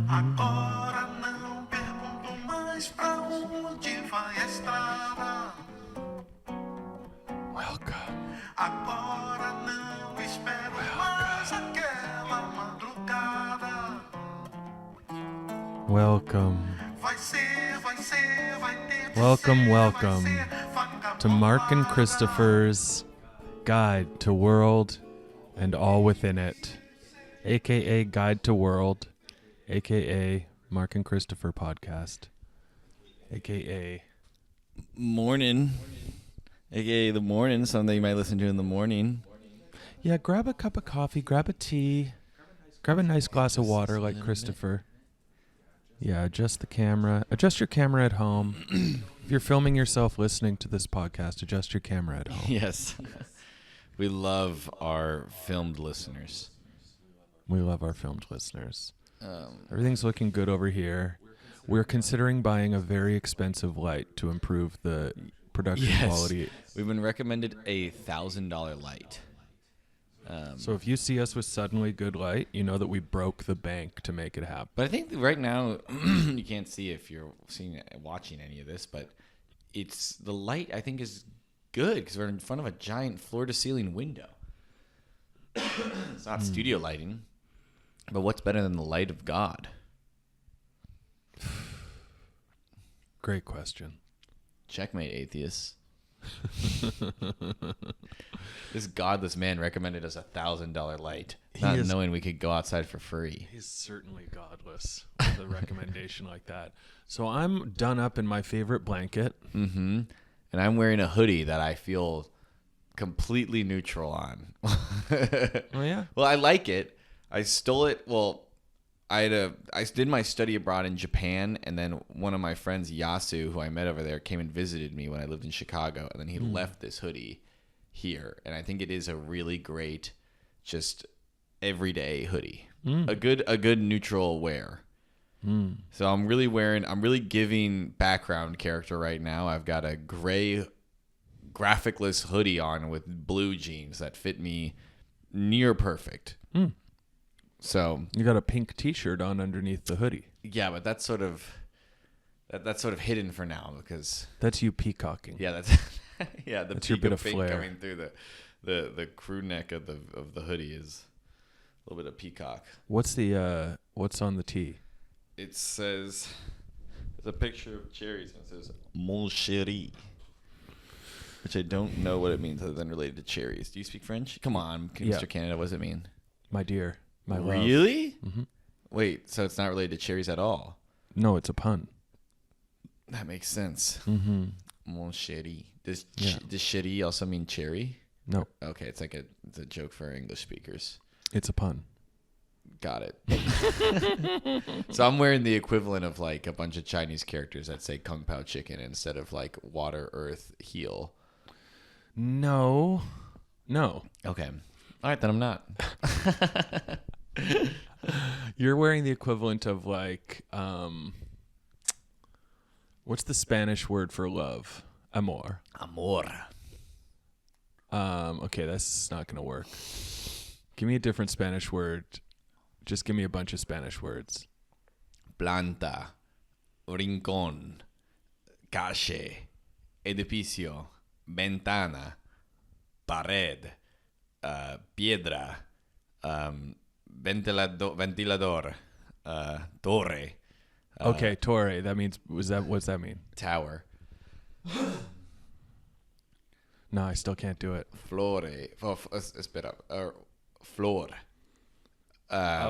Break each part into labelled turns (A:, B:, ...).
A: Agora não pergunto mais pra onde vai a estrada.
B: Welcome.
A: Agora não espero mais aquela madrugada.
B: Welcome.
A: Vai ser, vai ter de
B: Welcome,
A: ser,
B: welcome
A: vai ser faca
B: to Mark and
A: bolada.
B: Christopher's Guide to World and All Within It, aka Guide to World, aka Mark and Christopher Podcast, aka
C: Morning, aka the morning, something you might listen to in the morning.
B: yeah. Grab a cup of coffee, grab a tea, grab a nice glass of water like Christopher. Yeah, adjust the camera. Adjust your camera at home. If you're filming yourself listening to this podcast, adjust your camera at home.
C: Yes, we love our filmed listeners.
B: We love our filmed listeners. Everything's looking good over here. We're considering buying a very expensive light to improve the production quality.
C: We've been recommended a $1,000 light.
B: So if you see us with suddenly good light, you know that we broke the bank to make it happen.
C: But I think that right now you can't see if you're watching any of this, but it's the light. I think is good because we're in front of a giant floor-to-ceiling window. It's not studio lighting, but what's better than the light of God?
B: Great question.
C: Checkmate, atheists. This godless man recommended us a $1,000 light, not knowing we could go outside for free.
B: He's certainly godless with a recommendation like that. So I'm done up in my favorite blanket.
C: Mm-hmm. And I'm wearing a hoodie that I feel completely neutral on.
B: Oh, yeah?
C: Well, I like it. I stole it. Well, I did my study abroad in Japan, and then one of my friends, Yasu, who I met over there, came and visited me when I lived in Chicago, and then he left this hoodie here, and I think it is a really great, just everyday hoodie, a good neutral wear. So I'm really giving background character right now. I've got a gray graphicless hoodie on with blue jeans that fit me near perfect. So
B: You got a pink T-shirt on underneath the hoodie.
C: yeah, but that's sort of hidden for now because
B: That's you peacocking.
C: yeah, that's yeah, the
B: That's your
C: peak
B: bit
C: of
B: of
C: pink
B: flair.
C: coming through the crew neck of the hoodie is a little bit of peacock.
B: What's on the T?
C: It says there's a picture of cherries and it says Mon chéri, which I don't know what it means other than related to cherries. Do you speak French? Come on,
B: Yeah.
C: Mr. Canada, what does it mean?
B: My dear. My love.
C: Really?
B: Mm-hmm.
C: Wait, so it's not related to cherries at all?
B: No, it's a pun.
C: That makes sense.
B: Mm-hmm.
C: Mon chéri. Does
B: Yeah.
C: chéri also mean cherry?
B: No,
C: Okay, it's a joke for English speakers.
B: it's a pun.
C: Got it. So I'm wearing the equivalent of like a bunch of Chinese characters that say Kung Pao chicken instead of like water, earth, heel.
B: No.
C: Okay. All right, then I'm not.
B: You're wearing the equivalent of like, what's the Spanish word for love? Amor.
C: Amor.
B: Okay, that's not going to work. Give me a different Spanish word. Just give me a bunch of Spanish words.
C: Planta. Rincón. Calle. Edificio. Ventana. Pared. Piedra. Ventilador. Torre.
B: Okay, Torre. That means, what's that mean?
C: Tower.
B: No, I still can't do it.
C: Flore. Espera. Flor.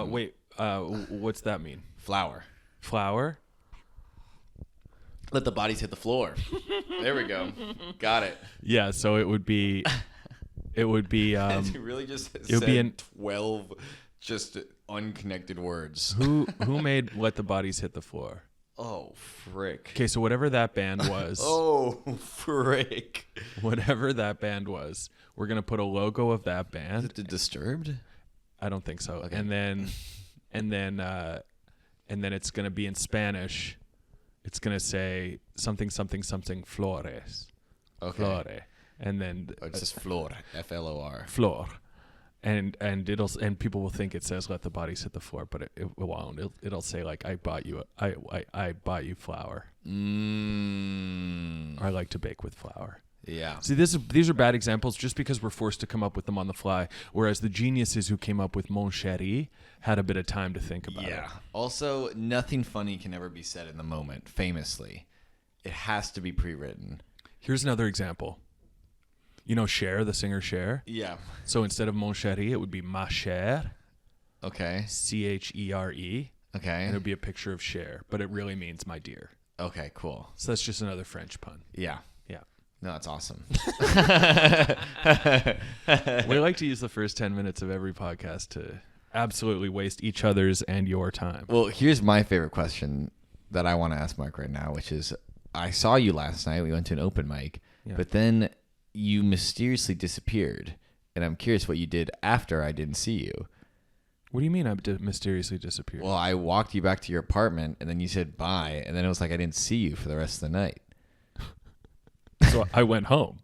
B: Wait, what's that mean?
C: Flower.
B: Flower?
C: Let the bodies hit the floor. There we go. Got it.
B: Yeah, so it would be
C: You really just
B: would
C: said
B: be
C: 12 just unconnected words.
B: who made Let the Bodies Hit the Floor?
C: Oh, frick.
B: Okay, so whatever that band was,
C: Oh, frick.
B: whatever that band was, we're going to put a logo of that
C: Is
B: band.
C: it Disturbed?
B: I don't think so.
C: Okay.
B: And then it's going to be in Spanish. It's going to say something flores.
C: Okay.
B: Flore. And then
C: Oh, it's just Flor. Flor.
B: flor. and people will think it says "let the bodies hit the floor," but it won't. It'll say like I bought you flour. Or I like to bake with flour.
C: Yeah.
B: See, these are bad examples just because we're forced to come up with them on the fly, whereas the geniuses who came up with Mon Chéri had a bit of time to think about it.
C: Yeah. Also, nothing funny can ever be said in the moment, famously. It has to be pre-written.
B: Here's another example. You know Cher, the singer Cher?
C: Yeah.
B: So instead of Mon Chéri, it would be Ma Chère,
C: Okay.
B: Chere,
C: Okay.
B: and it would be a picture of Cher, but it really means my dear.
C: Okay, cool.
B: So that's just another French pun.
C: Yeah.
B: Yeah.
C: No, that's awesome.
B: We like to use the first 10 minutes of every podcast to absolutely waste each other's and your time.
C: Well, here's my favorite question that I want to ask Mark right now, which is, I saw you last night. We went to an open mic, but then you mysteriously disappeared. And I'm curious what you did after I didn't see you.
B: What do you mean I mysteriously disappeared?
C: Well, I walked you back to your apartment, and then you said bye, and then it was like I didn't see you for the rest of the night.
B: So I went home.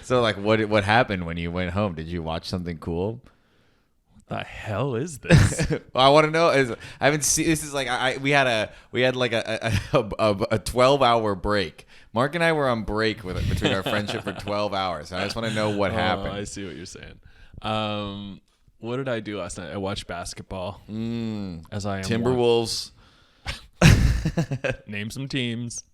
C: So, like, what happened when you went home? Did you watch something cool?
B: What the hell is this?
C: Well, I want to know. I haven't seen. This is like we had like a 12-hour break. Mark and I were on break between our friendship for 12 hours. I just want to know what happened.
B: I see what you're saying. What did I do last night? I watched basketball. As I am.
C: Timberwolves.
B: Name some teams.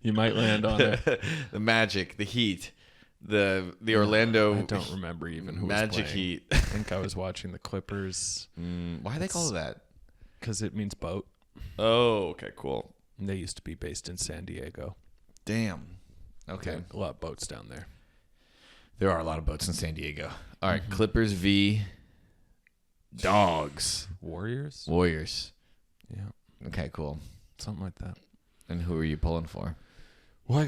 B: You might land on it.
C: The Magic, the Heat, the Orlando.
B: I don't remember even who
C: Magic
B: was playing.
C: Heat.
B: I think I was watching the Clippers.
C: Why do they call it that?
B: Because it means boat.
C: Oh, okay, cool.
B: And they used to be based in San Diego.
C: Damn. Okay.
B: A lot of boats down there.
C: There are a lot of boats in San Diego. All right, Clippers v. Dogs.
B: Warriors?
C: Warriors.
B: Yeah.
C: Okay, cool.
B: Something like that.
C: And who are you pulling for?
B: Well,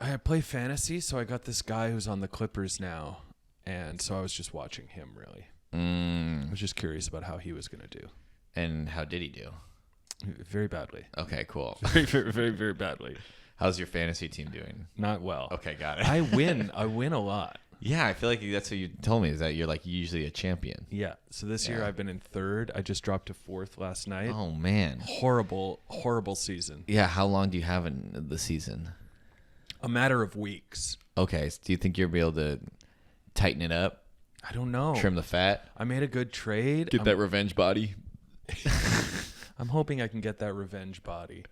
B: I play fantasy, so I got this guy who's on the Clippers now. And so I was just watching him, really. I was just curious about how he was going to do.
C: And how did he do?
B: Very badly.
C: Okay, cool.
B: Very, very, very, very badly.
C: How's your fantasy team doing?
B: Not well.
C: Okay, got it.
B: I win a lot.
C: Yeah, I feel like that's what you told me, is that you're like usually a champion.
B: Yeah. So this year I've been in third. I just dropped to fourth last night.
C: Oh, man.
B: Horrible, horrible season.
C: Yeah, how long do you have in the season?
B: A matter of weeks.
C: Okay, so do you think you'll be able to tighten it up?
B: I don't know.
C: Trim the fat?
B: I made a good trade.
C: Get that revenge body?
B: I'm hoping I can get that revenge body.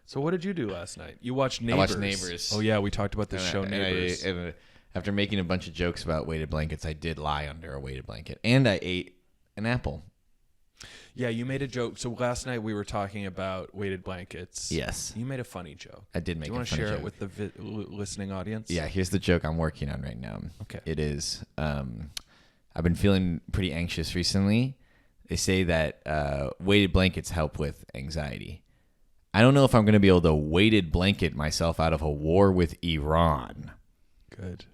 B: So what did you do last night? You watched Neighbors.
C: I watched Neighbors.
B: Oh, yeah, we talked about this show, Neighbors.
C: And after making a bunch of jokes about weighted blankets, I did lie under a weighted blanket. And I ate an apple.
B: Yeah, you made a joke. So last night we were talking about weighted blankets.
C: Yes.
B: You made a funny joke.
C: I did make a funny joke.
B: Do you want to share it with the listening audience?
C: Yeah, here's the joke I'm working on right now.
B: Okay.
C: It is, I've been feeling pretty anxious recently. They say that weighted blankets help with anxiety. I don't know if I'm going to be able to weighted blanket myself out of a war with Iran.
B: Good.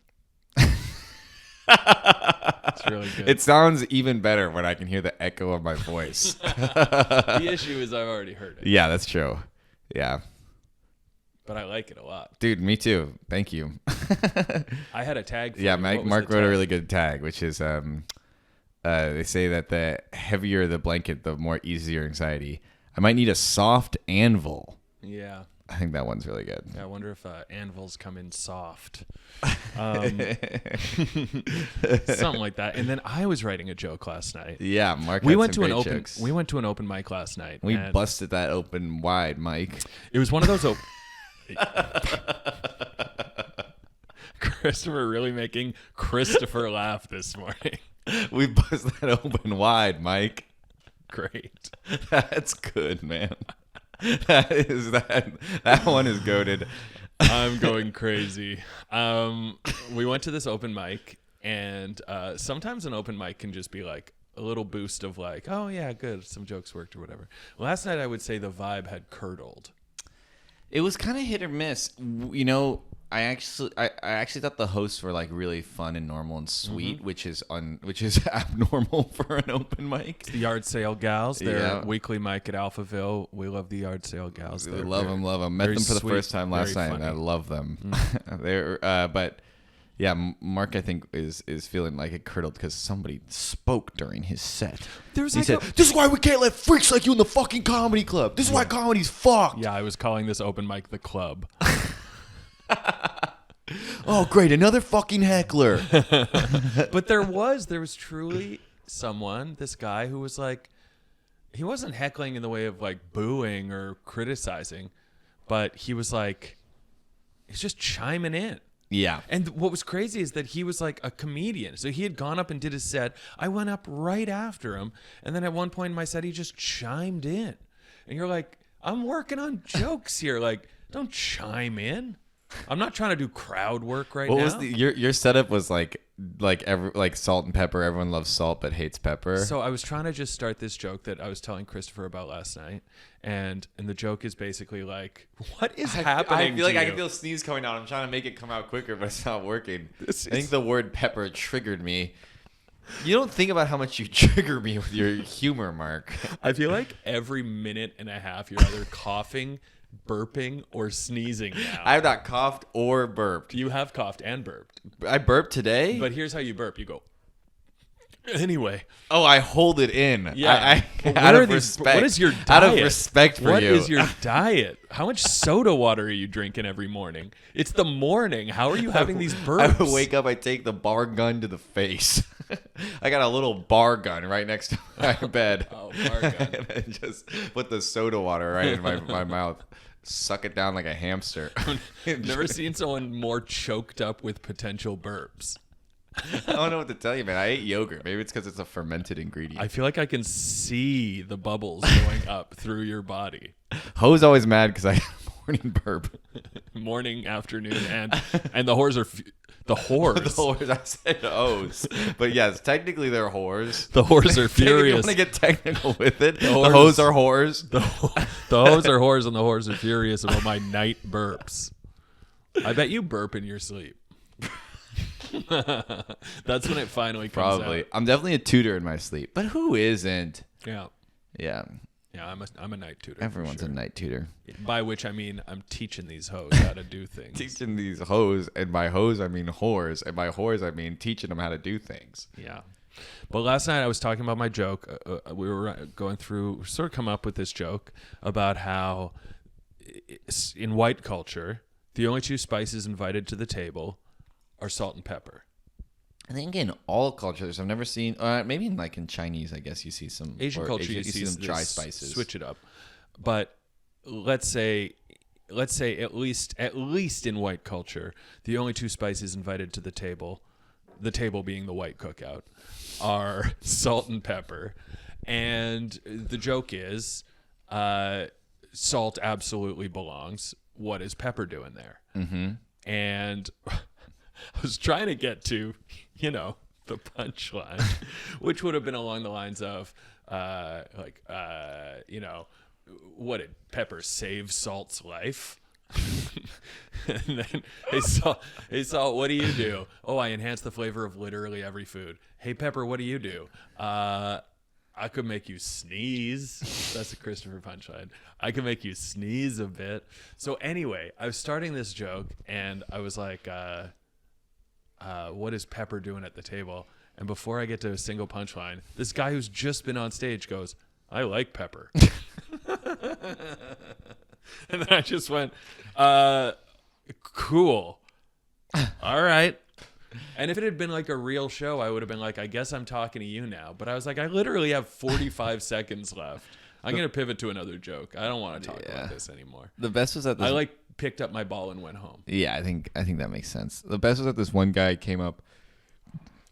B: It's really good.
C: It sounds even better when I can hear the echo of my voice.
B: The issue is I've already heard it.
C: Yeah, that's true. Yeah.
B: But I like it a lot.
C: Dude, me too. Thank you.
B: I had a tag for
C: Yeah,
B: you. What was
C: Mark
B: the
C: wrote a
B: tag?
C: really good tag, which is they say that the heavier the blanket, the more easier anxiety. I might need a soft anvil.
B: Yeah.
C: I think that one's really good.
B: Yeah, I wonder if anvils come in soft. Something like that. And then I was writing a joke last night.
C: Yeah, Mark.
B: We
C: had
B: went
C: some
B: to an
C: great
B: open.
C: jokes.
B: We went to an open mic last night.
C: We
B: and
C: busted that open wide, Mike.
B: It was one of those. Christopher really making Christopher laugh this morning.
C: We busted that open wide, Mike.
B: Great.
C: That's good, man. That one is goated.
B: I'm going crazy. We went to this open mic, and sometimes an open mic can just be like a little boost of like, oh yeah, good, some jokes worked or whatever. Last night I would say the vibe had curdled.
C: It was kind of hit or miss. You know, I actually thought the hosts were like really fun and normal and sweet, which is abnormal for an open mic.
B: The Yard Sale Gals, their
C: Yeah.
B: weekly mic at Alphaville. We love the Yard Sale Gals.
C: We love them. Met
B: very
C: them for the
B: sweet,
C: first time last
B: very
C: night, and I
B: funny.
C: love them. They're but Yeah, Mark, I think, is feeling like it curdled because somebody spoke during his set.
B: There's
C: He
B: like
C: said, "This is why we can't let freaks like you in the fucking comedy club. This is why comedy's fucked."
B: Yeah, I was calling this open mic the club.
C: Oh, great, another fucking heckler.
B: But there was truly someone, this guy who was like, he wasn't heckling in the way of like booing or criticizing, but he was like, he's just chiming in.
C: Yeah.
B: And what was crazy is that he was like a comedian. So he had gone up and did his set. I went up right after him. And then at one point in my set, he just chimed in. And you're like, I'm working on jokes here. Like, don't chime in. I'm not trying to do crowd work right now.
C: What was your setup was like salt and pepper. Everyone loves salt but hates pepper.
B: So I was trying to just start this joke that I was telling Christopher about last night, and the joke is basically like, what is happening?
C: I feel like
B: to
C: I
B: you?
C: can feel sneeze coming out. I'm trying to make it come out quicker, but it's not working. I think the word pepper triggered me. You don't think about how much you trigger me with your humor, Mark.
B: I feel like every minute and a half you're either coughing, burping, or sneezing now.
C: I have not coughed or burped.
B: You have coughed and burped.
C: I burped today.
B: But here's how you burp. You go, anyway.
C: Oh, I hold it in.
B: Yeah. But
C: Out
B: what
C: of
B: are these-
C: respect.
B: what is your diet?
C: Out of respect for
B: What
C: you.
B: is your diet? How much soda water are you drinking every morning? It's the morning. How are you having these burps?
C: I would wake up, I take the bar gun to the face. I got a little bar gun right next to my bed.
B: Oh, bar gun.
C: And then just put the soda water right in my mouth. Suck it down like a hamster.
B: I've never seen someone more choked up with potential burps.
C: I don't know what to tell you, man. I ate yogurt. Maybe it's because it's a fermented ingredient.
B: I feel like I can see the bubbles going up through your body.
C: Ho's always mad because I had a morning burp.
B: Morning, afternoon, and the whores are the whores.
C: The whores, I said O's. But yes, technically they're whores.
B: The whores are
C: You
B: furious.
C: want to get technical with it? The
B: whores-
C: hoes are whores.
B: The hoes are whores and the whores are furious about my night burps. I bet you burp in your sleep. That's when it finally comes
C: Probably.
B: out.
C: I'm definitely a tutor in my sleep. But who isn't?
B: Yeah.
C: Yeah.
B: Yeah, I'm a night tutor. for
C: Everyone's
B: sure.
C: a night tutor.
B: By which I mean I'm teaching these hoes how to do things.
C: Teaching these hoes, and by hoes I mean whores, and by whores I mean teaching them how to do things.
B: Yeah. But last night I was talking about my joke. We were going through, sort of come up with this joke about how in white culture, the only two spices invited to the table are salt and pepper.
C: I think in all cultures, I've never seen, maybe in Chinese, I guess you see some
B: Asian
C: or
B: culture,
C: you
B: you
C: see
B: see
C: some dry
B: this
C: spices.
B: Switch it up. But let's say at least in white culture, the only two spices invited to the table being the white cookout, are salt and pepper. And the joke is, salt absolutely belongs. What is pepper doing there? Mm-hmm. And I was trying to get to, the punchline, which would have been along the lines of, what did pepper save salt's life? And then, hey Salt, what do you do? Oh, I enhance the flavor of literally every food. Hey Pepper, what do you do? I could make you sneeze. That's a Christopher punchline. I could make you sneeze a bit. So anyway, I was starting this joke, and I was like, what is Pepper doing at the table? And before I get to a single punchline, this guy who's just been on stage goes, I like Pepper. And then I just went, cool. All right. And if it had been like a real show, I would have been like, I guess I'm talking to you now. But I was like, I literally have 45 seconds left. I'm going to pivot to another joke. I don't want to talk about this anymore.
C: The best was that this,
B: I picked up my ball and went home.
C: Yeah, I think that makes sense. The best was that this one guy came up.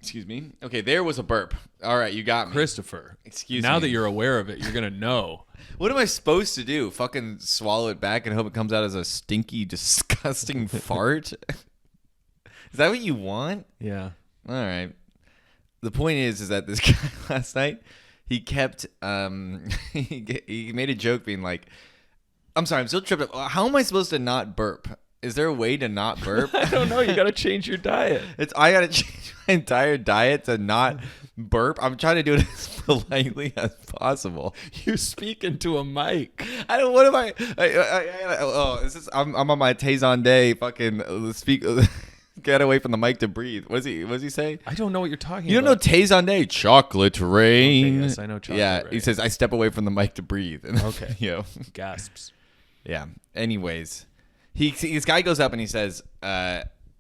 C: Excuse me. Okay, there was a burp. All right, you got me.
B: Christopher,
C: Excuse
B: now
C: me.
B: that you're aware of it, you're going to know.
C: What am I supposed to do? Fucking swallow it back and hope it comes out as a stinky, disgusting fart? Is that what you want?
B: Yeah.
C: All right. The point is that this guy last night, he kept he made a joke being like, I'm sorry, I'm still tripped up. How am I supposed to not burp? Is there a way to not burp?
B: I don't know. You got to change your diet.
C: I got to change my entire diet to not burp. I'm trying to do it as politely as possible.
B: You speak into a mic.
C: I don't. What am I? I'm on my Tazon Day. Fucking speak. Get away from the mic to breathe. What does he say?
B: I don't know what you're talking
C: You don't know
B: about.
C: Tay Zonday? Chocolate rain.
B: Okay, yes, I know chocolate
C: Yeah,
B: rain.
C: he says, I step away from the mic to breathe. And,
B: Okay.
C: you know.
B: Gasps.
C: Yeah. Anyways, this guy goes up and he says,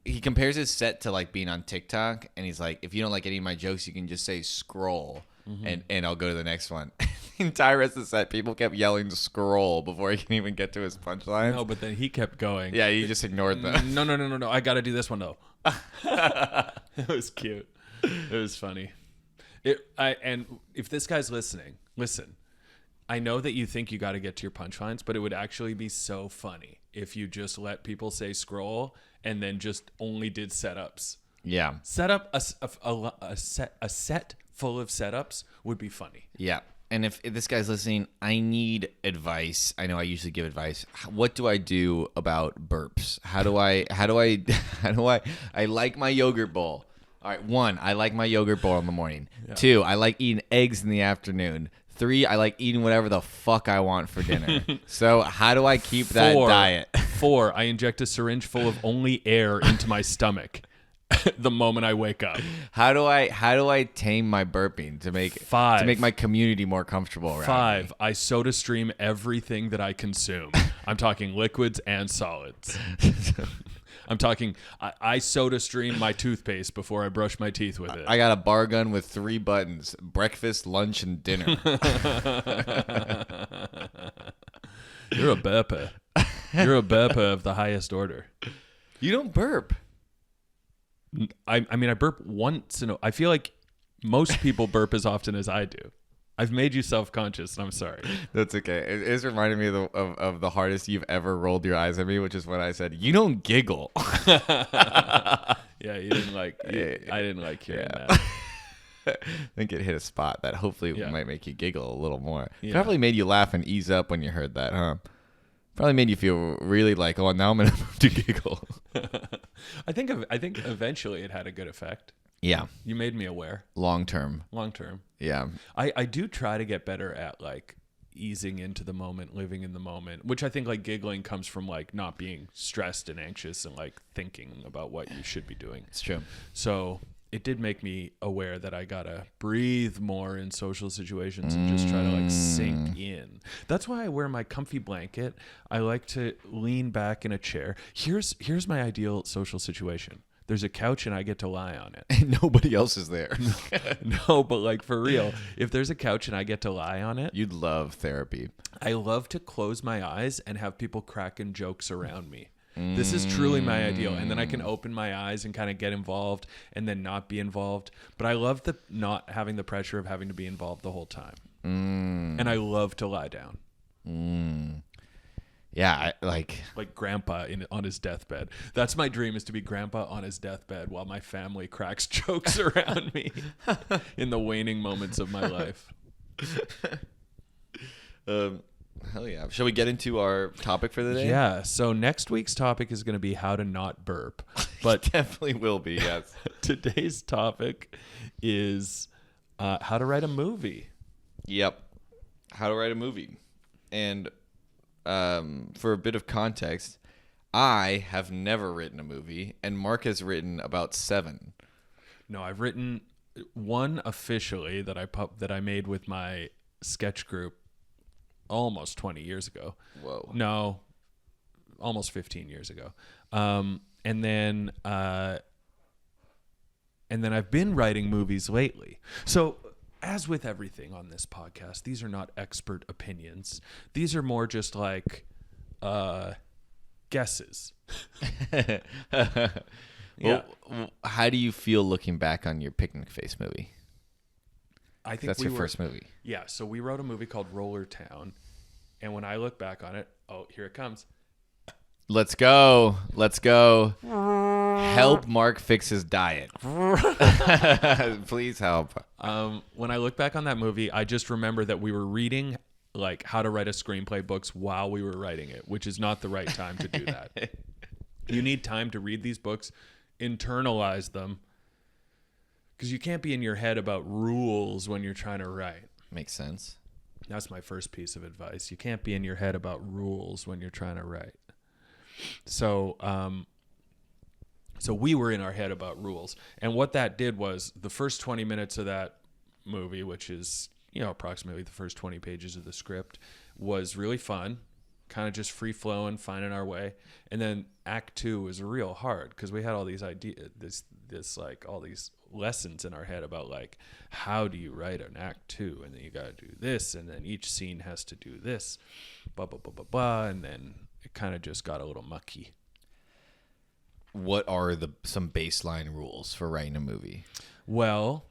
C: he compares his set to like being on TikTok, and he's like, if you don't like any of my jokes, you can just say scroll, and I'll go to the next one. The entire rest of the set, people kept yelling scroll before he can even get to his punchlines.
B: No, but then he kept going.
C: Yeah, he just ignored them.
B: No. I got to do this one though. It was cute. It was funny. And if this guy's listening, listen. I know that you think you got to get to your punchlines, but it would actually be so funny if you just let people say scroll and then just only did setups.
C: Yeah.
B: Set up a set full of setups would be funny.
C: Yeah. And if this guy's listening, I need advice. I know I usually give advice. What do I do about burps? How do I like my yogurt bowl. All right. 1, I like my yogurt bowl in the morning. Yeah. 2, I like eating eggs in the afternoon. 3, I like eating whatever the fuck I want for dinner. So how do I keep that diet?
B: 4, I inject a syringe full of only air into my stomach the moment I wake up.
C: How do I tame my burping to make
B: 5,
C: to make my community more comfortable around
B: 5,
C: me?
B: I soda stream everything that I consume. I'm talking liquids and solids. I'm talking, I soda stream my toothpaste before I brush my teeth with it.
C: I got a bar gun with 3 buttons: breakfast, lunch, and dinner.
B: You're a burper. You're a burper of the highest order.
C: You don't burp.
B: I mean, I burp once in a... I feel like most people burp as often as I do. I've made you self-conscious, and I'm sorry.
C: That's okay. It's reminded me of the hardest you've ever rolled your eyes at me, which is when I said, "You don't giggle."
B: Yeah, you didn't like... I didn't like hearing that.
C: I think it hit a spot that hopefully
B: Yeah.
C: might make you giggle a little more.
B: Yeah.
C: Probably made you laugh and ease up when you heard that, huh? Probably made you feel really like, oh, now I'm gonna move to giggle.
B: I think eventually it had a good effect.
C: Yeah,
B: You made me aware.
C: long term.
B: Long term.
C: Yeah,
B: I do try to get better at like easing into the moment, living in the moment, which I think like giggling comes from like not being stressed and anxious and like thinking about what you should be doing.
C: it's true.
B: So it did make me aware that I gotta breathe more in social situations and just try to like sink in. That's why I wear my comfy blanket. I like to lean back in a chair. Here's my ideal social situation. There's a couch and I get to lie on it.
C: And nobody else is there.
B: No, but like for real, if there's a couch and I get to lie on it,
C: You'd love therapy.
B: I love to close my eyes and have people cracking jokes around me. This is truly my ideal. And then I can open my eyes and kind of get involved and then not be involved. But I love the not having the pressure of having to be involved the whole time. And I love to lie down.
C: Yeah, like
B: Grandpa on his deathbed. That's my dream, is to be Grandpa on his deathbed while my family cracks jokes around me in the waning moments of my life.
C: hell yeah. Shall we get into our topic for the day?
B: Yeah. So next week's topic is going to be how to not burp. But
C: Definitely will be, yes.
B: today's topic is how to write a movie.
C: Yep. How to write a movie. And for a bit of context, I have never written a movie, and Mark has written about 7.
B: No, I've written one officially that I made with my sketch group almost 20 years ago.
C: Whoa.
B: No, almost 15 years ago. And then I've been writing movies lately. So as with everything on this podcast, these are not expert opinions. These are more just like guesses.
C: Well, how do you feel looking back on your Picnic Face movie?
B: I think
C: That's your first movie.
B: Yeah, so we wrote a movie called Roller Town, and when I look back on it, oh, here it comes.
C: Let's go. Let's go. Help Mark fix his diet. Please help.
B: When I look back on that movie, I just remember that we were reading like how to write a screenplay books while we were writing it, which is not the right time to do that. You need time to read these books, internalize them, because you can't be in your head about rules when you're trying to write.
C: Makes sense.
B: That's my first piece of advice. You can't be in your head about rules when you're trying to write. So So we were in our head about rules. And what that did was the first 20 minutes of that movie, which is, approximately the first 20 pages of the script, was really fun, kind of just free flowing, finding our way. And then Act 2 was real hard because we had all these ideas, this like all these lessons in our head about like, how do you write an Act 2? And then you got to do this. And then each scene has to do this, blah, blah, blah, blah, blah. And then it kind of just got a little mucky.
C: What are some baseline rules for writing a movie?
B: Well,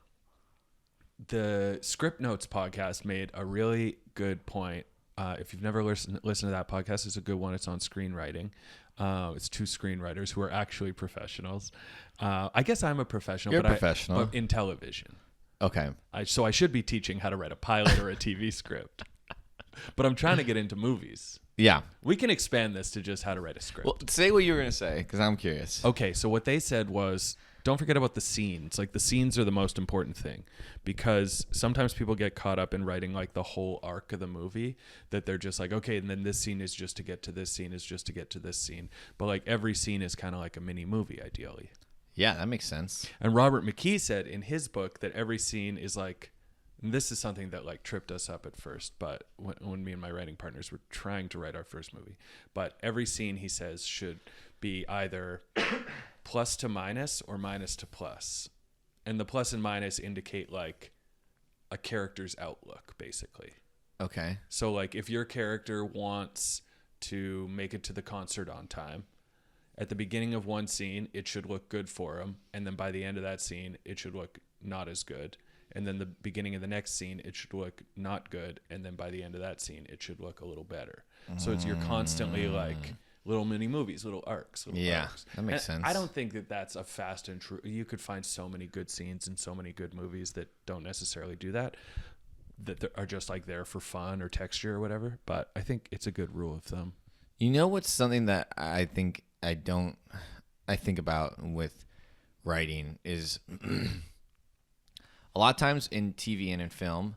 B: the Script Notes podcast made a really good point. If you've never listened to that podcast, it's a good one. It's on screenwriting. It's two screenwriters who are actually professionals. I guess I'm a professional.
C: You're a professional.
B: But in television.
C: Okay.
B: So I should be teaching how to write a pilot or a TV script. But I'm trying to get into movies.
C: Yeah.
B: We can expand this to just how to write a script.
C: Well, say what you were going to say, because I'm curious.
B: Okay, so what they said was, don't forget about the scenes. Like, the scenes are the most important thing, because sometimes people get caught up in writing like the whole arc of the movie, that they're just like, okay, and then this scene is just to get to this scene, is just to get to this scene. But like every scene is kind of like a mini movie, ideally.
C: Yeah, that makes sense.
B: And Robert McKee said in his book that every scene is like, and this is something that like tripped us up at first, but when me and my writing partners were trying to write our first movie, but every scene, he says, should be either plus to minus or minus to plus. And the plus and minus indicate like a character's outlook, basically.
C: Okay.
B: So like if your character wants to make it to the concert on time, at the beginning of one scene, it should look good for him. And then by the end of that scene, it should look not as good. And then the beginning of the next scene, it should look not good. And then by the end of that scene, it should look a little better. So you're constantly like little mini movies, little arcs. Arcs.
C: That makes sense.
B: I don't think that that's a fast and true. You could find so many good scenes and so many good movies that don't necessarily do that are just like there for fun or texture or whatever. But I think it's a good rule of thumb.
C: You know what's something that I think about with writing is a lot of times in TV and in film,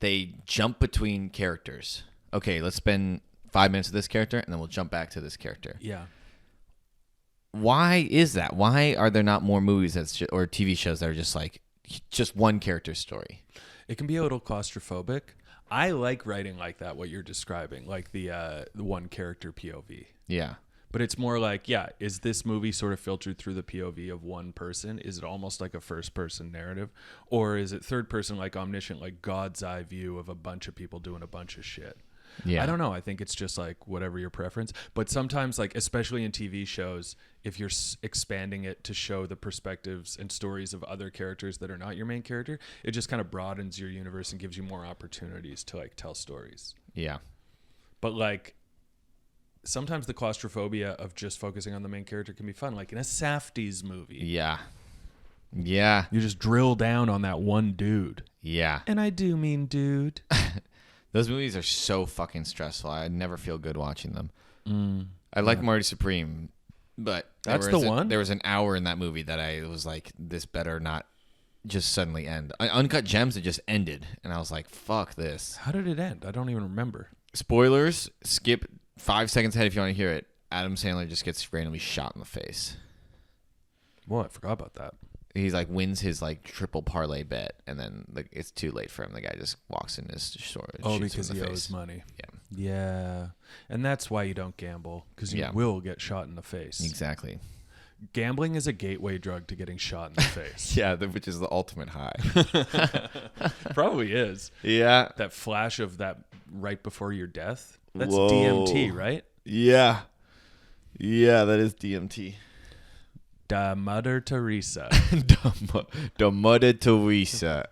C: they jump between characters. Okay, let's spend 5 minutes with this character, and then we'll jump back to this character.
B: Yeah.
C: Why is that? Why are there not more movies or TV shows that are just like just one character story?
B: It can be a little claustrophobic. I like writing like that, what you're describing, like the one character POV.
C: Yeah.
B: But it's more like, yeah, is this movie sort of filtered through the POV of one person? Is it almost like a first-person narrative? Or is it third-person, like omniscient, like God's eye view of a bunch of people doing a bunch of shit?
C: Yeah.
B: I don't know. I think it's just like whatever your preference. But sometimes, like especially in TV shows, if you're expanding it to show the perspectives and stories of other characters that are not your main character, it just kind of broadens your universe and gives you more opportunities to like tell stories.
C: Yeah.
B: But like sometimes the claustrophobia of just focusing on the main character can be fun. Like in a Safdie's movie.
C: Yeah. Yeah.
B: You just drill down on that one dude.
C: Yeah.
B: And I do mean dude.
C: Those movies are so fucking stressful. I never feel good watching them. I like Marty Supreme, but
B: That's the one?
C: There was an hour in that movie that I was like, this better not just suddenly end. Uncut Gems, it just ended. And I was like, fuck this.
B: How did it end? I don't even remember.
C: Spoilers, skip 5 seconds ahead if you want to hear it. Adam Sandler just gets randomly shot in the face.
B: Well, I forgot about that.
C: He's like wins his like triple parlay bet, and then like it's too late for him. The guy just walks in his store.
B: Oh, because he owes money.
C: Yeah.
B: Yeah. And that's why you don't gamble, because you will get shot in the face.
C: Exactly.
B: Gambling is a gateway drug to getting shot in the face.
C: Yeah, which is the ultimate high.
B: Probably is.
C: Yeah.
B: That flash of that right before your death. That's
C: Whoa.
B: DMT, right?
C: Yeah. Yeah, that is DMT.
B: Da Mother Teresa.
C: The Mother Teresa.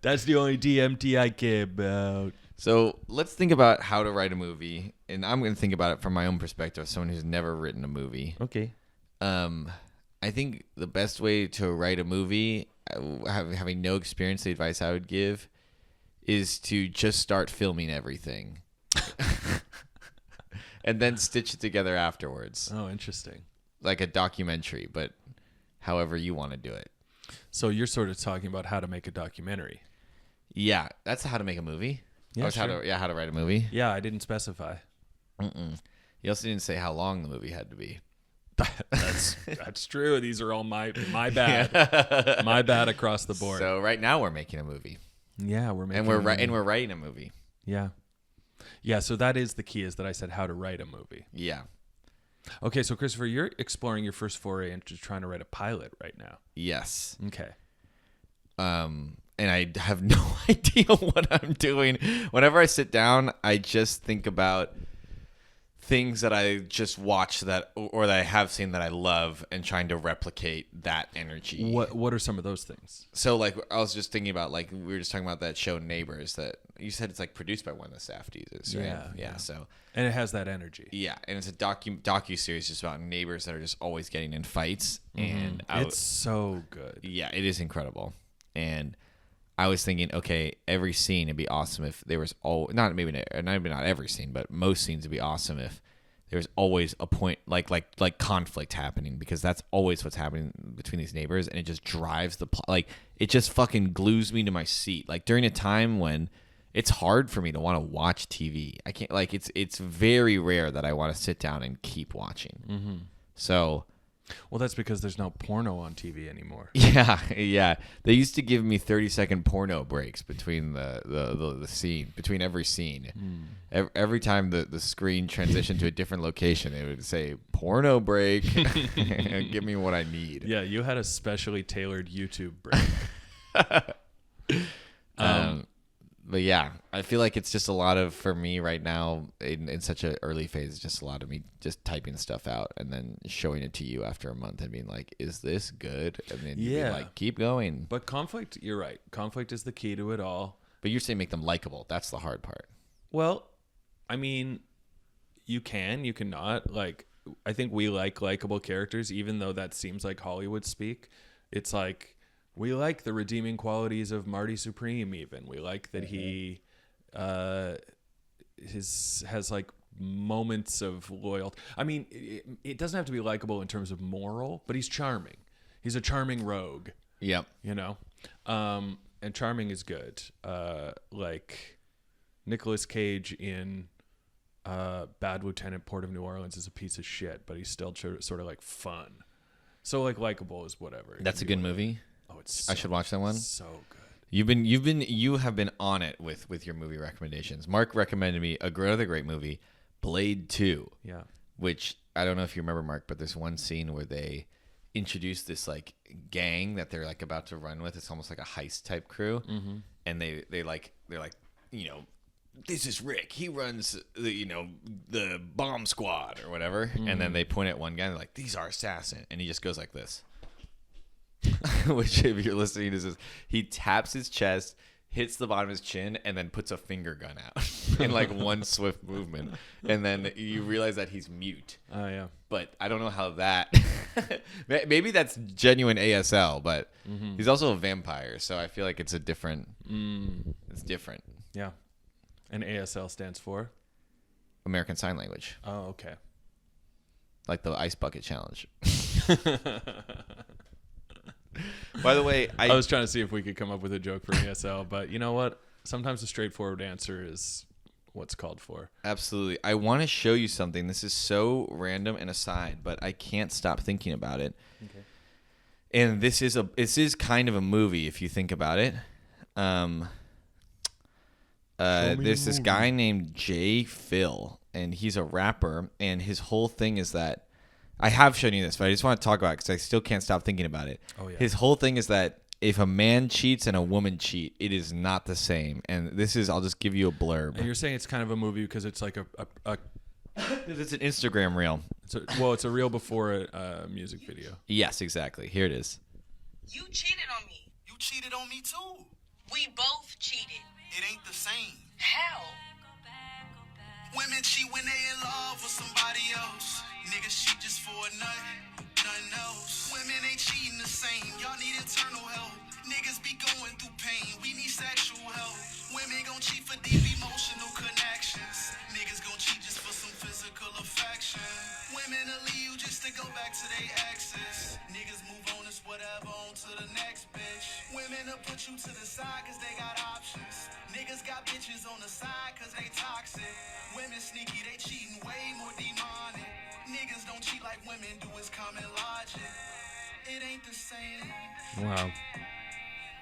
B: That's the only DMT I care about.
C: So let's think about how to write a movie. And I'm going to think about it from my own perspective, someone who's never written a movie.
B: Okay.
C: I think the best way to write a movie, having no experience, the advice I would give is to just start filming everything. And then stitch it together afterwards.
B: Oh, interesting.
C: Like a documentary, but however you want to do it.
B: So you're sort of talking about how to make a documentary.
C: Yeah, that's how to make a movie.
B: Yeah,
C: how to write a movie.
B: Yeah, I didn't specify.
C: You also didn't say how long the movie had to be.
B: That's true. These are all my bad. My bad across the board.
C: So right now we're making a movie,
B: Yeah, we're making
C: and we're writing a movie.
B: Yeah. Yeah, so that is the key, is that I said how to write a movie.
C: Yeah.
B: Okay, so Christopher, you're exploring your first foray into trying to write a pilot right now.
C: Yes.
B: Okay.
C: And I have no idea what I'm doing. Whenever I sit down, I just think about things that I just watched or that I have seen that I love, and trying to replicate that energy.
B: What are some of those things?
C: So like I was just thinking about, like, we were just talking about that show Neighbors that you said it's like produced by one of the Safdies, right? Yeah. So
B: And it has that energy.
C: yeah, and it's a docu series just about neighbors that are just always getting in fights, and
B: It's so good.
C: yeah, it is incredible. And I was thinking, okay, every scene, it'd be awesome if there was maybe not every scene, but most scenes would be awesome if there's always a point like conflict happening, because that's always what's happening between these neighbors, and it just drives the plot. Like, it just fucking glues me to my seat. Like, during a time when it's hard for me to want to watch TV, I can't. Like, it's very rare that I want to sit down and keep watching. Mm-hmm. So.
B: Well, that's because there's no porno on TV anymore.
C: Yeah. They used to give me 30-second porno breaks between the scene, between every scene. Every time the screen transitioned to a different location, it would say porno break and give me what I need.
B: Yeah, you had a specially tailored YouTube break.
C: But yeah, I feel like it's just a lot of, for me right now, in such an early phase, just a lot of me just typing stuff out and then showing it to you after a month and being like, is this good? And then you'd be like, keep going.
B: But conflict, you're right. Conflict is the key to it all.
C: But you're saying make them likable. That's the hard part.
B: Well, I mean, you cannot. Like, I think we like likable characters, even though that seems like Hollywood speak. It's like, we like the redeeming qualities of Marty Supreme. Even we like that he has like moments of loyalty. I mean, it doesn't have to be likable in terms of moral, but he's charming. He's a charming rogue.
C: Yep.
B: You know, and charming is good. Like Nicolas Cage in Bad Lieutenant, Port of New Orleans is a piece of shit, but he's still sort of like fun. So like likable is whatever.
C: That's a good movie.
B: Oh, it's.
C: I should watch that one.
B: So good.
C: You have been on it with your movie recommendations. Mark recommended me another great movie, Blade 2.
B: Yeah.
C: Which I don't know if you remember, Mark, but there's one scene where they introduce this like gang that they're like about to run with. It's almost like a heist type crew, and they're like, you know, this is Rick. He runs the bomb squad or whatever. And then they point at one guy and they're like, these are assassins, and he just goes like this. Which, if you're listening, is he taps his chest, hits the bottom of his chin, and then puts a finger gun out in like one swift movement, and then you realize that he's mute.
B: Oh yeah.
C: But I don't know how that. Maybe that's genuine ASL, but he's also a vampire, so I feel like it's a different. It's different.
B: Yeah. And ASL stands for
C: American Sign Language.
B: Oh, okay.
C: Like the ice bucket challenge. By the way,
B: I was trying to see if we could come up with a joke for ASL, but you know what? Sometimes the straightforward answer is what's called for.
C: Absolutely. I want to show you something. This is so random and aside, but I can't stop thinking about it. Okay. And this is kind of a movie if you think about it. There's this guy named Jay Phil, and he's a rapper, and his whole thing is that I have shown you this, but I just want to talk about it because I still can't stop thinking about it. Oh, yeah. His whole thing is that if a man cheats and a woman cheat, it is not the same. And this is, I'll just give you a blurb.
B: And you're saying it's kind of a movie because it's like a
C: it's an Instagram reel.
B: It's a reel before a music video.
C: Yes, exactly. Here it is.
D: You cheated on me.
A: You cheated on me too.
D: We both cheated.
A: It ain't the same.
D: How?
A: Women cheat when they in love with somebody else. Niggas cheat just for a nut, nothing else. Women ain't cheating the same. Y'all need internal help. Niggas be going through pain. We need sexual help. Women gon' cheat for deep emotional connections. Niggas gon' cheat just for some physical affection. Women will leave you just to go back to their exes. Niggas move on, it's whatever, on to the next bitch. Women will put you to the side cause they got options. Niggas got bitches on the side cause they toxic. Women sneaky, they cheating way more demonic. Niggas don't cheat like women do, it's common logic. It ain't the same.
B: Wow.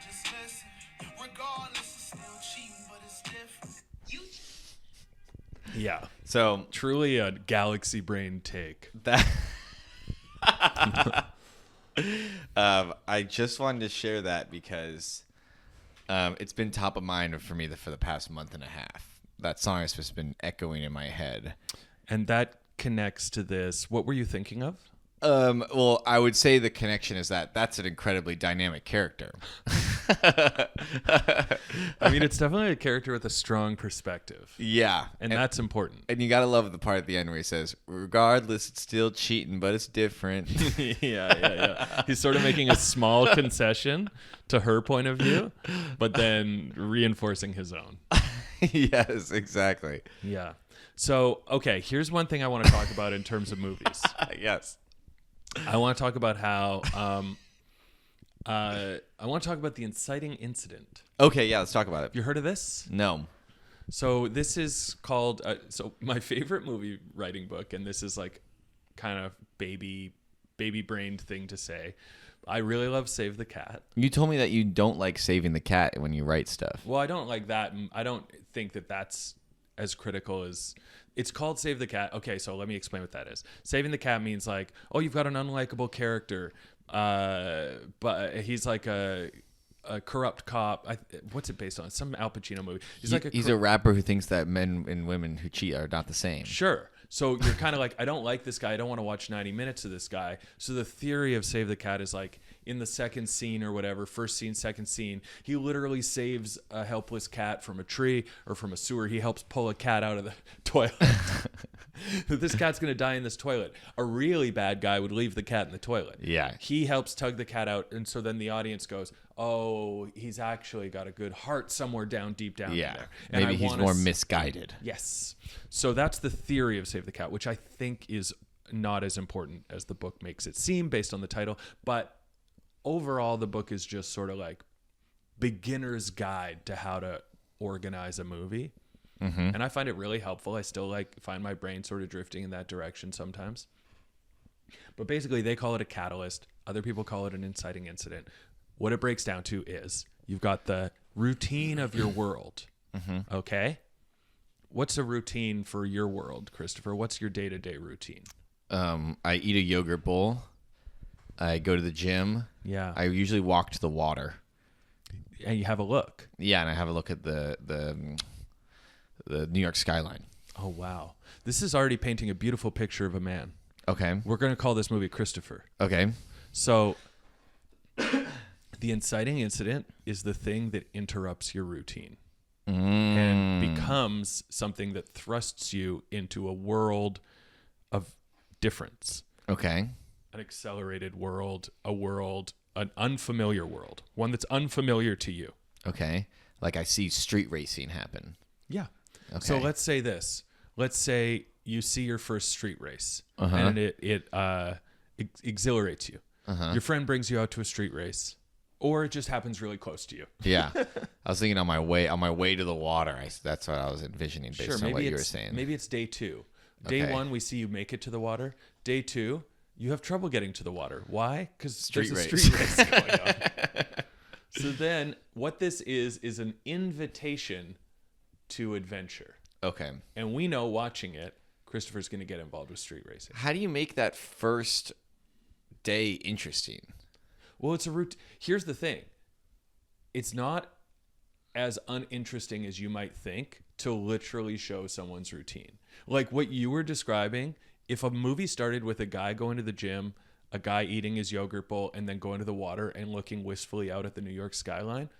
A: Just listen. Regardless, it's still cheating, but it's different.
D: You
B: Yeah.
C: So
B: Truly a galaxy brain take.
C: that I just wanted to share that because it's been top of mind for me for the past month and a half. That song has just been echoing in my head.
B: And that connects to this. What were you thinking of?
C: Well, I would say the connection is that that's an incredibly dynamic character.
B: I mean, it's definitely a character with a strong perspective.
C: Yeah.
B: And that's important.
C: And you gotta love the part at the end where he says, regardless, it's still cheating, but it's different.
B: Yeah. He's sort of making a small concession to her point of view, but then reinforcing his own.
C: Yes, exactly.
B: Yeah. So, okay, here's one thing I want to talk about in terms of movies.
C: Yes.
B: I want to talk about how I want to talk about the inciting incident.
C: Okay, yeah, let's talk about it.
B: You heard of this?
C: No.
B: So this is called so my favorite movie writing book, and this is like kind of baby brained thing to say. I really love Save the Cat.
C: You told me that you don't like saving the cat when you write stuff.
B: Well, I don't like that. I don't think that that's as critical as it's called Save the Cat. Okay, so let me explain what that is. Saving the cat means like, oh, you've got an unlikable character, but he's like a corrupt cop. What's it based on? Some Al Pacino movie.
C: He's a rapper who thinks that men and women who cheat are not the same.
B: Sure. So you're kind of like, I don't like this guy. I don't want to watch 90 minutes of this guy. So the theory of Save the Cat is like in the second scene or whatever, first scene, second scene, he literally saves a helpless cat from a tree or from a sewer. He helps pull a cat out of the toilet. This cat's going to die in this toilet. A really bad guy would leave the cat in the toilet.
C: Yeah.
B: He helps tug the cat out. And so then the audience goes, oh, he's actually got a good heart somewhere deep down in there. And
C: Maybe he's more misguided.
B: Yes. So that's the theory of Save the Cat, which I think is not as important as the book makes it seem based on the title. But overall, the book is just sort of like beginner's guide to how to organize a movie. Mm-hmm. And I find it really helpful. I still find my brain sort of drifting in that direction sometimes. But basically, they call it a catalyst. Other people call it an inciting incident. What it breaks down to is you've got the routine of your world. Mm-hmm. Okay? What's a routine for your world, Christopher? What's your day-to-day routine?
C: I eat a yogurt bowl. I go to the gym.
B: Yeah.
C: I usually walk to the water.
B: And you have a look.
C: Yeah, and I have a look at the New York skyline.
B: Oh, wow. This is already painting a beautiful picture of a man.
C: Okay.
B: We're going to call this movie Christopher.
C: Okay.
B: So the inciting incident is the thing that interrupts your routine and becomes something that thrusts you into a world of difference.
C: Okay.
B: An accelerated world, an unfamiliar world, one that's unfamiliar to you.
C: Okay. Like I see street racing happen.
B: Yeah.
C: Okay.
B: So let's say this. Let's say you see your first street race and it exhilarates you. Your friend brings you out to a street race, or it just happens really close to you.
C: Yeah. I was thinking on my way to the water. That's what I was envisioning based on what you were saying.
B: Maybe it's day 2. Day
C: Okay.
B: 1, we see you make it to the water. Day 2, you have trouble getting to the water. Why? Because there's a
C: Street
B: street race going on. So then what this is an invitation to adventure.
C: Okay.
B: And we know watching it, Christopher's going to get involved with street racing.
C: How do you make that first day interesting?
B: Well, it's a route. Here's the thing. It's not as uninteresting as you might think to literally show someone's routine. Like what you were describing, if a movie started with a guy going to the gym, a guy eating his yogurt bowl, and then going to the water and looking wistfully out at the New York skyline,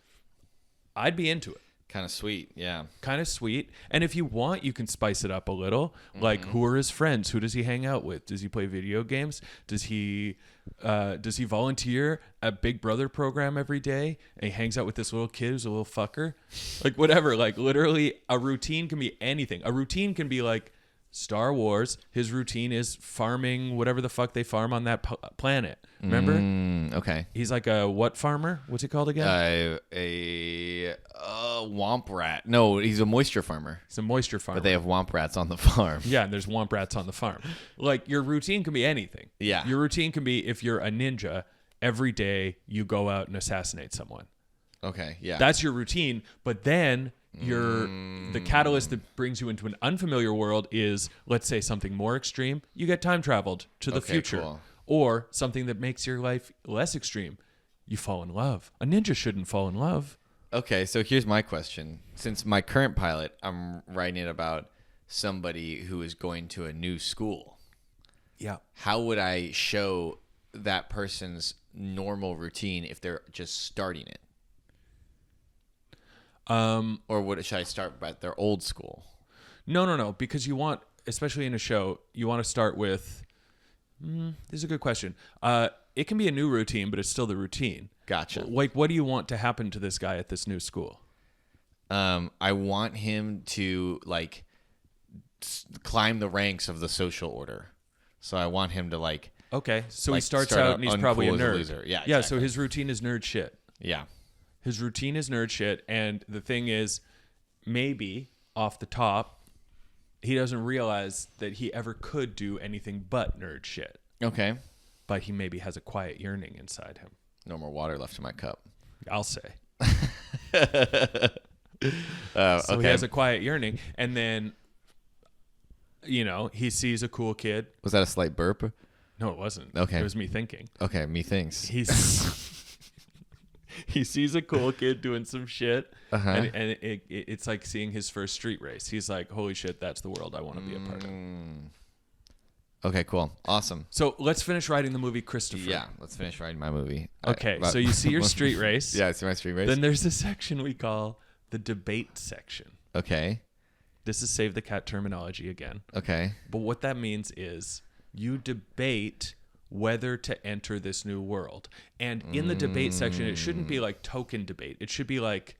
B: I'd be into it.
C: Kind of sweet, yeah.
B: Kind of sweet. And if you want, you can spice it up a little. Like, who are his friends? Who does he hang out with? Does he play video games? Does he volunteer at Big Brother program every day? And he hangs out with this little kid who's a little fucker? Like, whatever. Like, literally, a routine can be anything. A routine can be like, Star Wars, his routine is farming whatever the fuck they farm on that planet. Remember?
C: Okay.
B: He's like a what farmer? What's it called again?
C: A womp rat. No, he's a moisture farmer.
B: It's a moisture farmer.
C: But they have womp rats on the farm.
B: Yeah, and there's womp rats on the farm. Like, your routine can be anything.
C: Yeah.
B: Your routine can be, if you're a ninja, every day you go out and assassinate someone.
C: Okay, yeah.
B: That's your routine. But then the catalyst that brings you into an unfamiliar world is, let's say, something more extreme. You get time traveled to the
C: Okay,
B: future.
C: cool.
B: Or something that makes your life less extreme. You fall in love. A ninja shouldn't fall in love.
C: Okay, so here's my question. Since my current pilot, I'm writing it about somebody who is going to a new school.
B: Yeah.
C: How would I show that person's normal routine if they're just starting it? Or should I start at their old school?
B: No. Because you want, especially in a show, you want to start with. This is a good question. It can be a new routine, but it's still the routine.
C: Gotcha.
B: Like, what do you want to happen to this guy at this new school?
C: I want him to like climb the ranks of the social order. So I want him to like.
B: Okay, so he
C: Like,
B: starts
C: start
B: out
C: out
B: and he's probably a
C: uncool as a
B: nerd.
C: loser. Yeah,
B: Yeah. So
C: exactly.
B: his routine is nerd shit.
C: Yeah.
B: His routine is nerd shit, and the thing is, maybe off the top, he doesn't realize that he ever could do anything but nerd shit.
C: Okay.
B: But he maybe has a quiet yearning inside him.
C: No more water left in my cup.
B: I'll say.
C: Okay.
B: So he has a quiet yearning, and then, he sees a cool kid.
C: Was that a slight burp?
B: No, it wasn't.
C: Okay.
B: It was me thinking.
C: Okay, me thinks.
B: He sees a cool kid doing some shit,
C: Uh-huh.
B: and it's like seeing his first street race. He's like, holy shit, that's the world I want to be a part of.
C: Okay, cool. Awesome.
B: So let's finish writing the movie Christopher.
C: Yeah, let's finish writing my movie.
B: Okay, so you see your street race.
C: Yeah, I see my street race.
B: Then there's a section we call the debate section.
C: Okay.
B: This is Save the Cat terminology again.
C: Okay.
B: But what that means is you debate whether to enter this new world. And in the debate section, it shouldn't be like token debate. It should be like,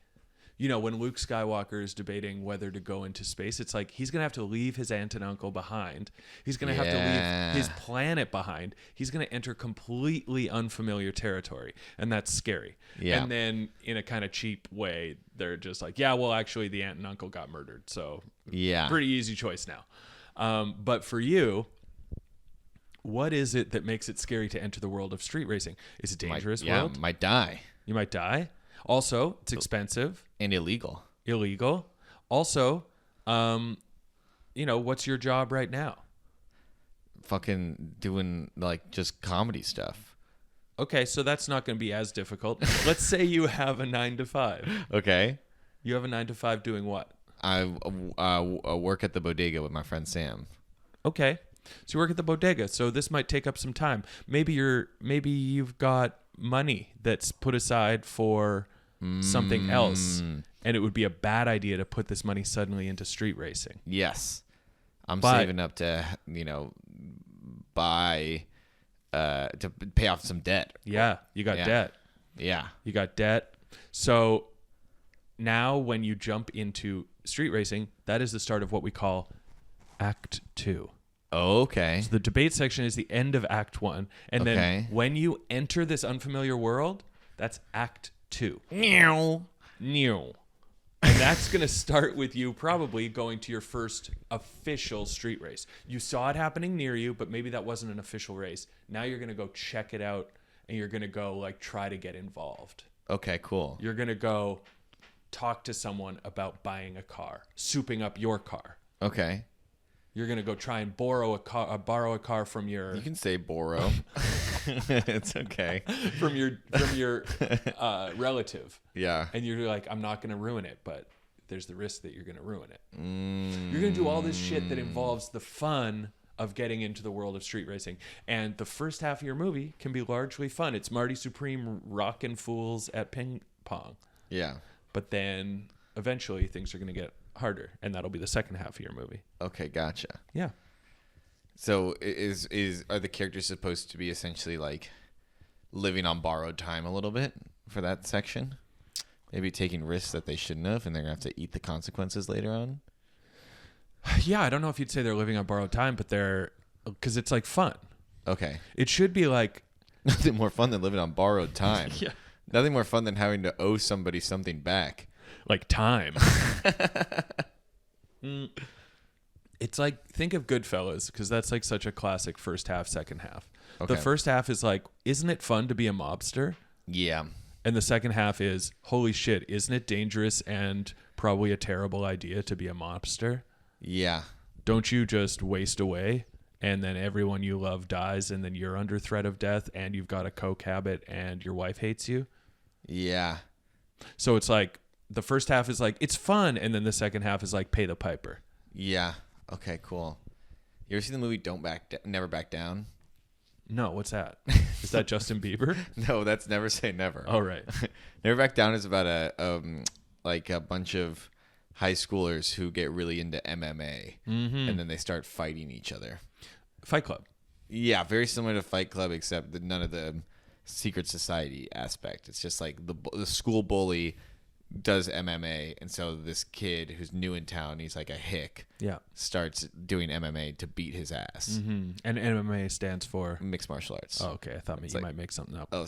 B: when Luke Skywalker is debating whether to go into space, it's like he's going to have to leave his aunt and uncle behind. He's going to have to leave his planet behind. He's going to enter completely unfamiliar territory. And that's scary.
C: Yeah.
B: And then in a kind of cheap way, they're just like, yeah, well, actually, the aunt and uncle got murdered. So
C: Yeah.
B: pretty easy choice now. But for you, what is it that makes it scary to enter the world of street racing? Is it dangerous world?
C: Might die.
B: You might die. Also, it's expensive,
C: And illegal.
B: illegal. Also, what's your job right now?
C: Fucking doing like just comedy stuff.
B: Okay, so that's not going to be as difficult. Let's say you have a 9-to-5.
C: Okay.
B: You have a 9-to-5 doing what?
C: I work at the bodega with my friend Sam.
B: Okay. So you work at the bodega. So this might take up some time. Maybe you've got money that's put aside for something else, and it would be a bad idea to put this money suddenly into street racing.
C: Yes. I'm
B: But-
C: saving up to, buy to pay off some debt.
B: Yeah, you got
C: Yeah.
B: debt.
C: Yeah.
B: You got debt. So now when you jump into street racing, that is the start of what we call Act 2.
C: Okay.
B: So the debate section is the end of Act 1. And
C: Okay.
B: then when you enter this unfamiliar world, that's Act 2.
C: Meow.
B: New. And that's going to start with you probably going to your first official street race. You saw it happening near you, but maybe that wasn't an official race. Now you're going to go check it out, and you're going to go try to get involved.
C: Okay, cool.
B: You're going to go talk to someone about buying a car, souping up your car.
C: Okay.
B: You're going to go try and borrow a car from your
C: You can say borrow. It's okay.
B: from your relative.
C: Yeah.
B: And you're like, I'm not going to ruin it, but there's the risk that you're going to ruin it. You're going to do all this shit that involves the fun of getting into the world of street racing. And the first half of your movie can be largely fun. It's Marty Supreme rocking fools at ping pong.
C: Yeah.
B: But then eventually things are going to get harder, and that'll be the second half of your movie.
C: Okay, gotcha.
B: Yeah.
C: So are the characters supposed to be essentially like living on borrowed time a little bit for that section? Maybe taking risks that they shouldn't have, and they're gonna have to eat the consequences later on.
B: Yeah, I don't know if you'd say they're living on borrowed time, but they're because it's like fun.
C: Okay.
B: It should be like
C: Nothing more fun than living on borrowed time.
B: Yeah.
C: Nothing more fun than having to owe somebody something back.
B: time. It's like think of Goodfellas because that's like such a classic first half, second half.
C: Okay.
B: The first half is like, isn't it fun to be a mobster?
C: Yeah.
B: And the second half is, holy shit, isn't it dangerous and probably a terrible idea to be a mobster?
C: Yeah.
B: Don't you just waste away and then everyone you love dies and then you're under threat of death and you've got a coke habit and your wife hates you?
C: Yeah.
B: So it's like the first half is like, it's fun. And then the second half is like, pay the piper.
C: Yeah. Okay, cool. You ever seen the movie Never Back Down?
B: No, what's that? Is that Justin Bieber?
C: No, that's Never Say Never.
B: Oh, right.
C: Never Back Down is about a bunch of high schoolers who get really into MMA and then they start fighting each other.
B: Fight Club.
C: Yeah, very similar to Fight Club, except that none of the secret society aspect. It's just like the school bully does MMA, and so this kid who's new in town, he's like a hick,
B: Yeah.
C: starts doing MMA to beat his ass.
B: Mm-hmm. And MMA stands for?
C: Mixed martial arts.
B: Oh, okay. I thought you
C: like-
B: might make something up.
C: Oh,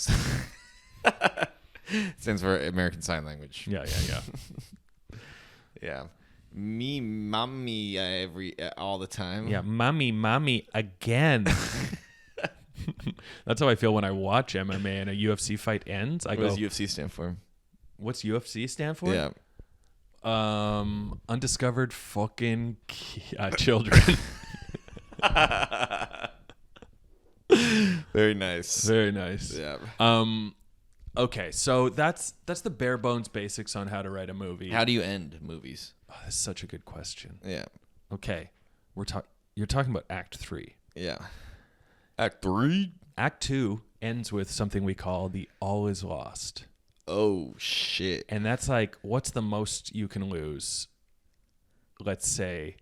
C: stands for American Sign Language.
B: Yeah.
C: Yeah. Me, mommy, all the time.
B: Yeah, mommy, again. That's how I feel when I watch MMA and a UFC fight ends. I
C: What
B: go,
C: does UFC stand for?
B: what's UFC stand for?
C: Yeah.
B: Undiscovered fucking children.
C: Very nice.
B: Very nice.
C: Yeah.
B: Okay, so that's the bare bones basics on how to write a movie.
C: How do you end movies?
B: Oh, that's such a good question.
C: Yeah.
B: Okay, you're talking about Act 3.
C: Yeah. Act 3?
B: Act 2 ends with something we call the all is lost.
C: Oh, shit.
B: And that's like, what's the most you can lose? Let's say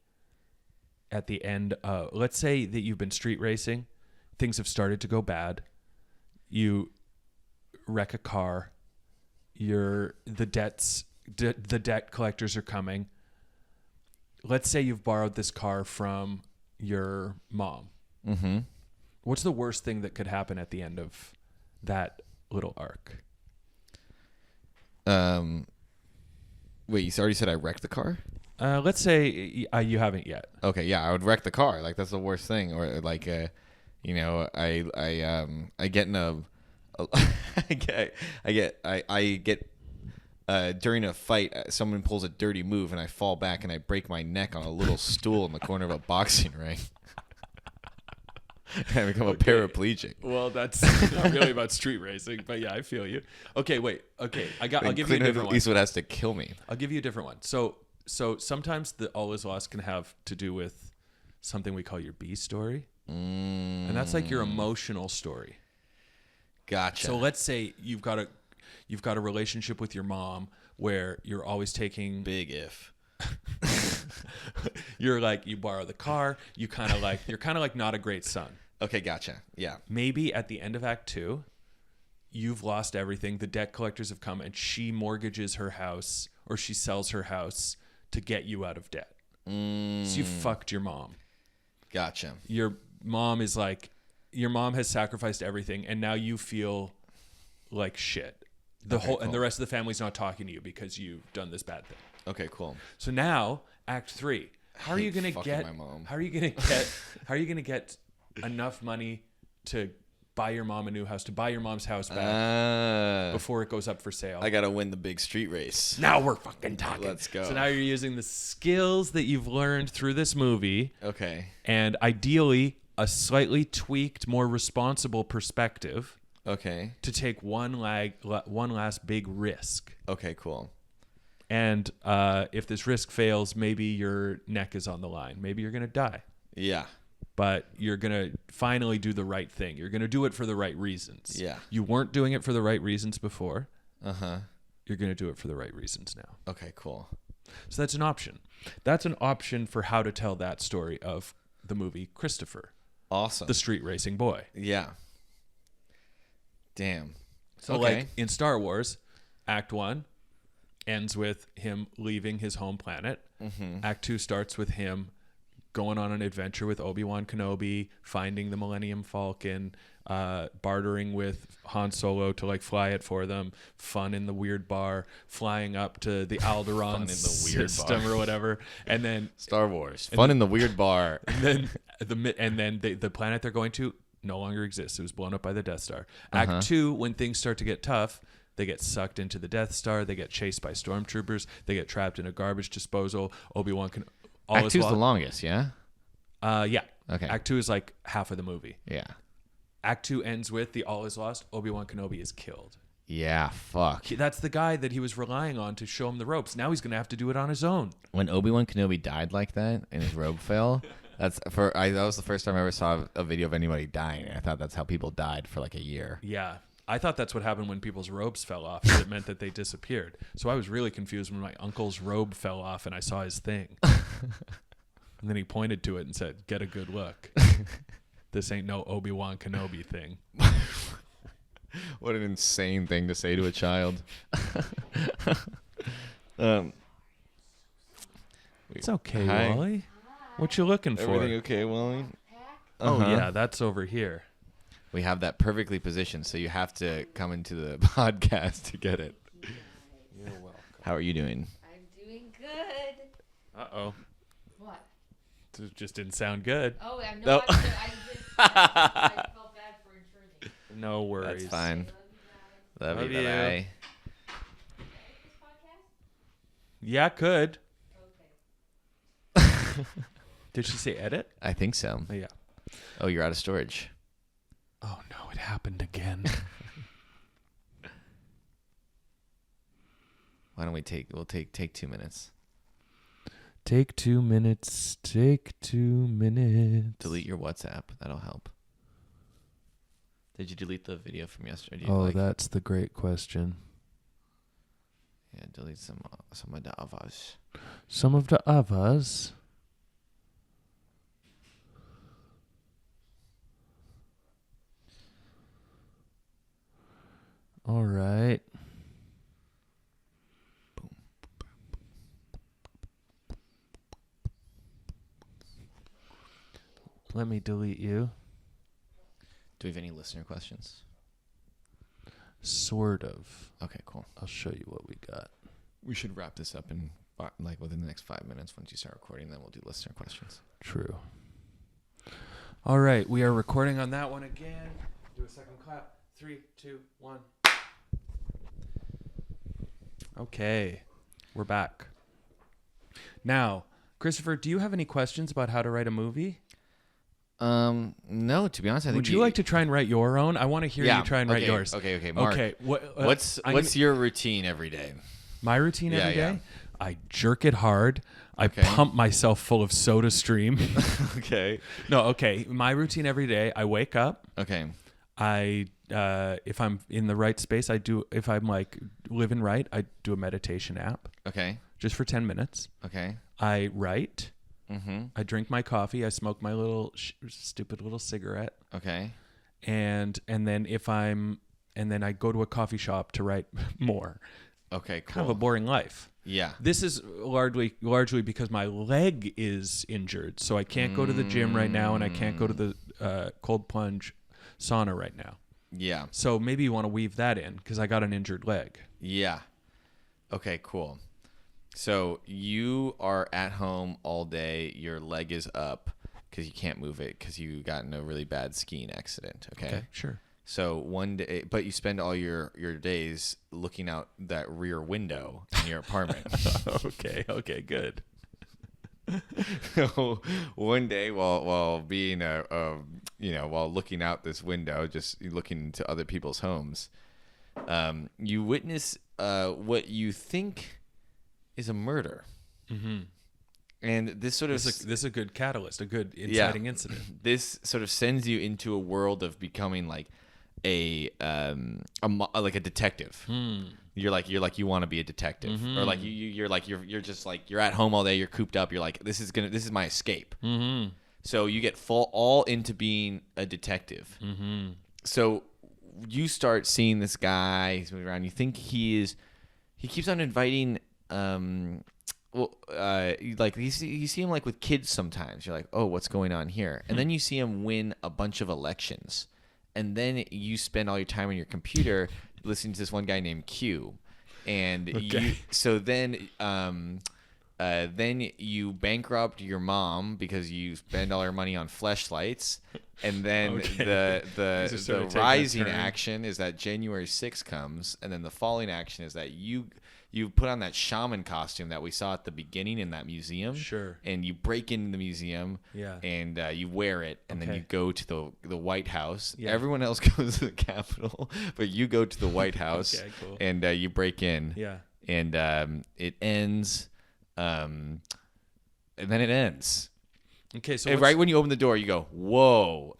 B: at the end, let's say that you've been street racing. Things have started to go bad. You wreck a car. The debt collectors are coming. Let's say you've borrowed this car from your mom.
C: Mm-hmm.
B: What's the worst thing that could happen at the end of that little arc?
C: Wait, you already said I wrecked the car?
B: Let's say you haven't yet.
C: Okay, yeah, I would wreck the car. Like that's the worst thing. Or like, I get in a, I get during a fight, someone pulls a dirty move and I fall back and I break my neck on a little stool in the corner of a boxing ring. I become a paraplegic.
B: Well, that's not really about street racing, but yeah, I feel you. Okay, wait. Okay, I'll give you a
C: Clint
B: different one.
C: Eastwood has to kill me.
B: I'll give you a different one. So sometimes the all is lost can have to do with something we call your B story, and that's like your emotional story.
C: Gotcha.
B: So let's say you've got a relationship with your mom where you're always taking
C: big if.
B: You're like, you borrow the car, you're kind of like not a great son.
C: Okay, gotcha. Yeah.
B: Maybe at the end of Act 2, you've lost everything. The debt collectors have come and she mortgages her house or she sells her house to get you out of debt. So you fucked your mom.
C: Gotcha.
B: Your mom has sacrificed everything and now you feel like shit. And the rest of the family's not talking to you because you've done this bad thing.
C: Okay, cool.
B: So now, Act 3. How are you gonna get enough money to buy your mom a new house, to buy your mom's house back before it goes up for sale?
C: I gotta win the big street race.
B: Now we're fucking talking.
C: Let's go.
B: So now you're using the skills that you've learned through this movie,
C: Okay.
B: and ideally a slightly tweaked, more responsible perspective
C: Okay.
B: to take one last big risk.
C: Okay, cool.
B: And if this risk fails, maybe your neck is on the line. Maybe you're going to die.
C: Yeah.
B: But you're going to finally do the right thing. You're going to do it for the right reasons.
C: Yeah.
B: You weren't doing it for the right reasons before.
C: Uh-huh.
B: You're going to do it for the right reasons now.
C: Okay, cool.
B: So that's an option. That's an option for how to tell that story of the movie Christopher,
C: Awesome.
B: the street racing boy.
C: Yeah. Damn.
B: So like in Star Wars, Act 1 ends with him leaving his home planet.
C: Mm-hmm.
B: Act 2 starts with him going on an adventure with Obi-Wan Kenobi, finding the Millennium Falcon, bartering with Han Solo to like fly it for them, fun in the weird bar, flying up to the Alderaan system or whatever, and then
C: Star Wars. Fun in the weird bar.
B: then the planet they're going to no longer exists. It was blown up by the Death Star. Act 2, when things start to get tough, they get sucked into the Death Star. They get chased by stormtroopers. They get trapped in a garbage disposal. Obi-Wan can.
C: Act 2 is the longest, yeah?
B: Yeah.
C: Okay.
B: Act 2 is like half of the movie.
C: Yeah.
B: Act 2 ends with the all is lost. Obi-Wan Kenobi is killed.
C: Yeah, fuck.
B: That's the guy that he was relying on to show him the ropes. Now he's going to have to do it on his own.
C: When Obi-Wan Kenobi died like that and his robe fell, that was the first time I ever saw a video of anybody dying. I thought that's how people died for like a year.
B: Yeah. I thought that's what happened when people's robes fell off. It meant that they disappeared. So I was really confused when my uncle's robe fell off and I saw his thing. And then he pointed to it and said, "Get a good look. This ain't no Obi-Wan Kenobi thing."
C: What an insane thing to say to a child.
B: It's okay,
C: Hi.
B: Wally. What you looking for?
C: Everything okay, Wally?
B: Oh, yeah, that's over here.
C: We have that perfectly positioned, so you have to come into the podcast to get it.
B: You're welcome.
C: How are you doing?
E: I'm doing good.
B: Uh-oh.
E: What?
B: It just didn't sound good.
E: Oh, I know.
C: No.
E: I felt bad for intruding.
B: No worries.
C: That's fine.
E: Love
C: Love
B: Love
C: you.
B: you.
C: Bye.
E: This podcast?
B: Yeah, could.
E: Okay.
B: Did she say edit?
C: I think so.
B: Oh, yeah.
C: Oh, you're out of storage.
B: Oh, no, it happened again.
C: Why don't we'll take 2 minutes.
B: Take 2 minutes. Take 2 minutes.
C: Delete your WhatsApp. That'll help. Did you delete the video from yesterday?
B: That's the great question.
C: Yeah, delete some of the others.
B: Some of the others. All right. Let me delete you.
C: Do we have any listener questions?
B: Sort of.
C: Okay, cool.
B: I'll show you what we got.
C: We should wrap this up in like within the next 5 minutes. Once you start recording, then we'll do listener questions.
B: True. All right, we are recording on that one again. Do a second clap. 3, 2, 1. Okay, we're back. Now, Christopher, do you have any questions about how to write a movie?
C: No, to be honest, I think.
B: Would you like to try and write your own? I want to hear you try and write yours.
C: Okay, Mark.
B: Okay,
C: What's your routine every day?
B: my routine every day?
C: Yeah.
B: I jerk it hard. I
C: Okay.
B: pump myself full of Soda Stream.
C: Okay.
B: No, okay. My routine every day. I wake up.
C: Okay.
B: I if I'm in the right space, I do. If I'm like living right, I do a meditation app
C: Okay.
B: just for 10 minutes.
C: Okay.
B: I write.
C: Mm-hmm.
B: I drink my coffee. I smoke my little stupid little cigarette,
C: Okay.
B: and then then I go to a coffee shop to write more.
C: Okay. Cool.
B: Kind of a boring life.
C: Yeah.
B: This is largely because my leg is injured, so I can't go to the gym right now, and I can't go to the cold plunge sauna right now.
C: Yeah.
B: So maybe you want to weave that in because I got an injured leg.
C: Yeah. Okay, cool. So you are at home all day. Your leg is up because you can't move it because you got in a really bad skiing accident. Okay.
B: Sure.
C: So one day, but you spend all your days looking out that rear window in your apartment.
B: Okay, good.
C: One day, while being while looking out this window, just looking into other people's homes, you witness what you think is a murder. Mm-hmm. And this sort of
B: This is a good catalyst, a good inciting incident.
C: This sort of sends you into a world of becoming like a detective. You're like you want to be a detective, or like you're just like you're at home all day. You're cooped up. You're like this is my escape. Mm-hmm. So you get all into being a detective. Mm-hmm. So you start seeing this guy. He's moving around. You think he keeps on inviting well, you see him like with kids sometimes. You're like, oh, what's going on here? And then you see him win a bunch of elections, and then you spend all your time on your computer listening to this one guy named Q, and then you bankrupt your mom because you spend all your money on fleshlights, and then
B: These are sort of
C: the
B: taking a
C: rising
B: turn.
C: action is that January 6th comes, and then the falling action is that you put on that shaman costume that we saw at the beginning in that museum.
B: Sure.
C: And you break into the museum.
B: Yeah.
C: And you wear it, and then
B: Okay.
C: you go to the White House.
B: Yeah.
C: Everyone else goes to the Capitol, but you go to the White House.
B: Okay, cool.
C: And you break in.
B: Yeah.
C: And it ends. And then it ends.
B: Okay, so
C: And right when you open the door, you go, "Whoa!"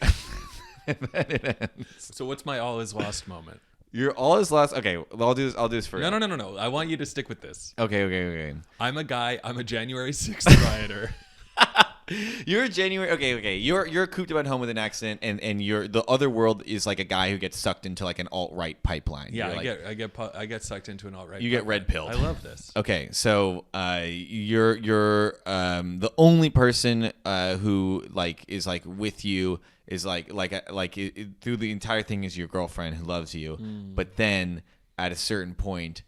C: And then it ends.
B: so what's my all is lost moment?
C: You're all is lost. Okay, well, I'll do this for
B: No. I want you to stick with this.
C: Okay.
B: I'm a January 6th rioter.
C: You're a January. Okay. You're cooped up at home with an accident, and the other world is like a guy who gets sucked into like an alt-right pipeline.
B: Yeah,
C: You're like,
B: I get sucked into an alt-right.
C: You get
B: pipeline.
C: red-pilled.
B: I love this.
C: Okay, so you're the only person who like is like with you is through the entire thing is your girlfriend who loves you, but then at a certain point,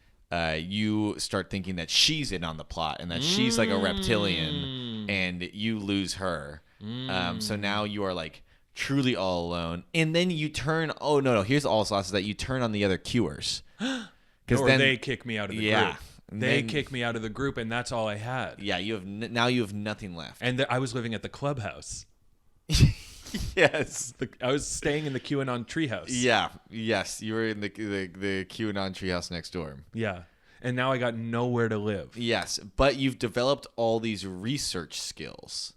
C: you start thinking that she's in on the plot and that she's like a reptilian, and you lose her. So now you are like truly all alone, and then you turn. Oh no! Here's all sauce is that you turn on the other Qers.
B: Or they kick me out of the group.
C: And
B: They
C: then-
B: kick me out of the group, and that's all I had.
C: Yeah, you have now you have nothing left.
B: And I was living at the clubhouse.
C: Yes.
B: I was staying in the QAnon treehouse.
C: Yeah. Yes. You were in the QAnon treehouse next door.
B: Yeah. And now I got nowhere to live.
C: Yes, but you've developed all these research skills.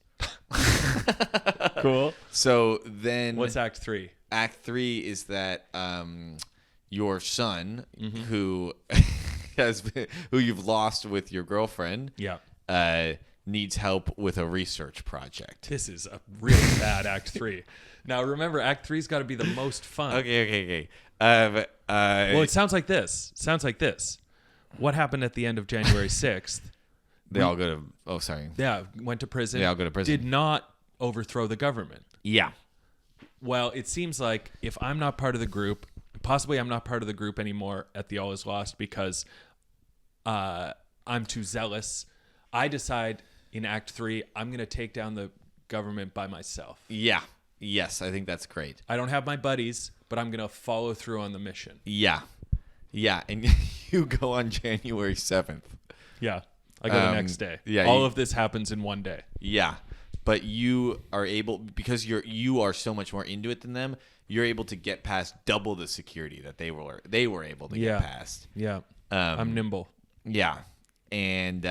B: Cool.
C: So then,
B: What's Act 3?
C: Act 3 is that your son, who who you've lost with your girlfriend,
B: Yeah.
C: needs help with a research project.
B: This is a really bad Act 3. Now, remember, Act 3's got to be the most fun.
C: Okay.
B: Well, it sounds like this. What happened at the end of January 6th?
C: They all go to. Oh, sorry.
B: Yeah, went to prison.
C: They all go to prison.
B: Did not overthrow the government.
C: Yeah.
B: Well, it seems like if I'm not part of the group, possibly I'm not part of the group anymore at the All Is Lost because I'm too zealous. I decide in Act 3, I'm going to take down the government by myself.
C: Yeah. Yes, I think that's great.
B: I don't have my buddies, but I'm going to follow through on the mission.
C: Yeah. And you go on January 7th.
B: Yeah. I go the next day.
C: yeah,
B: All of this happens in one day.
C: Yeah. But you are able, because you are so much more into it than them, you're able to get past double the security that they were able to get past.
B: Yeah. I'm nimble.
C: Yeah. And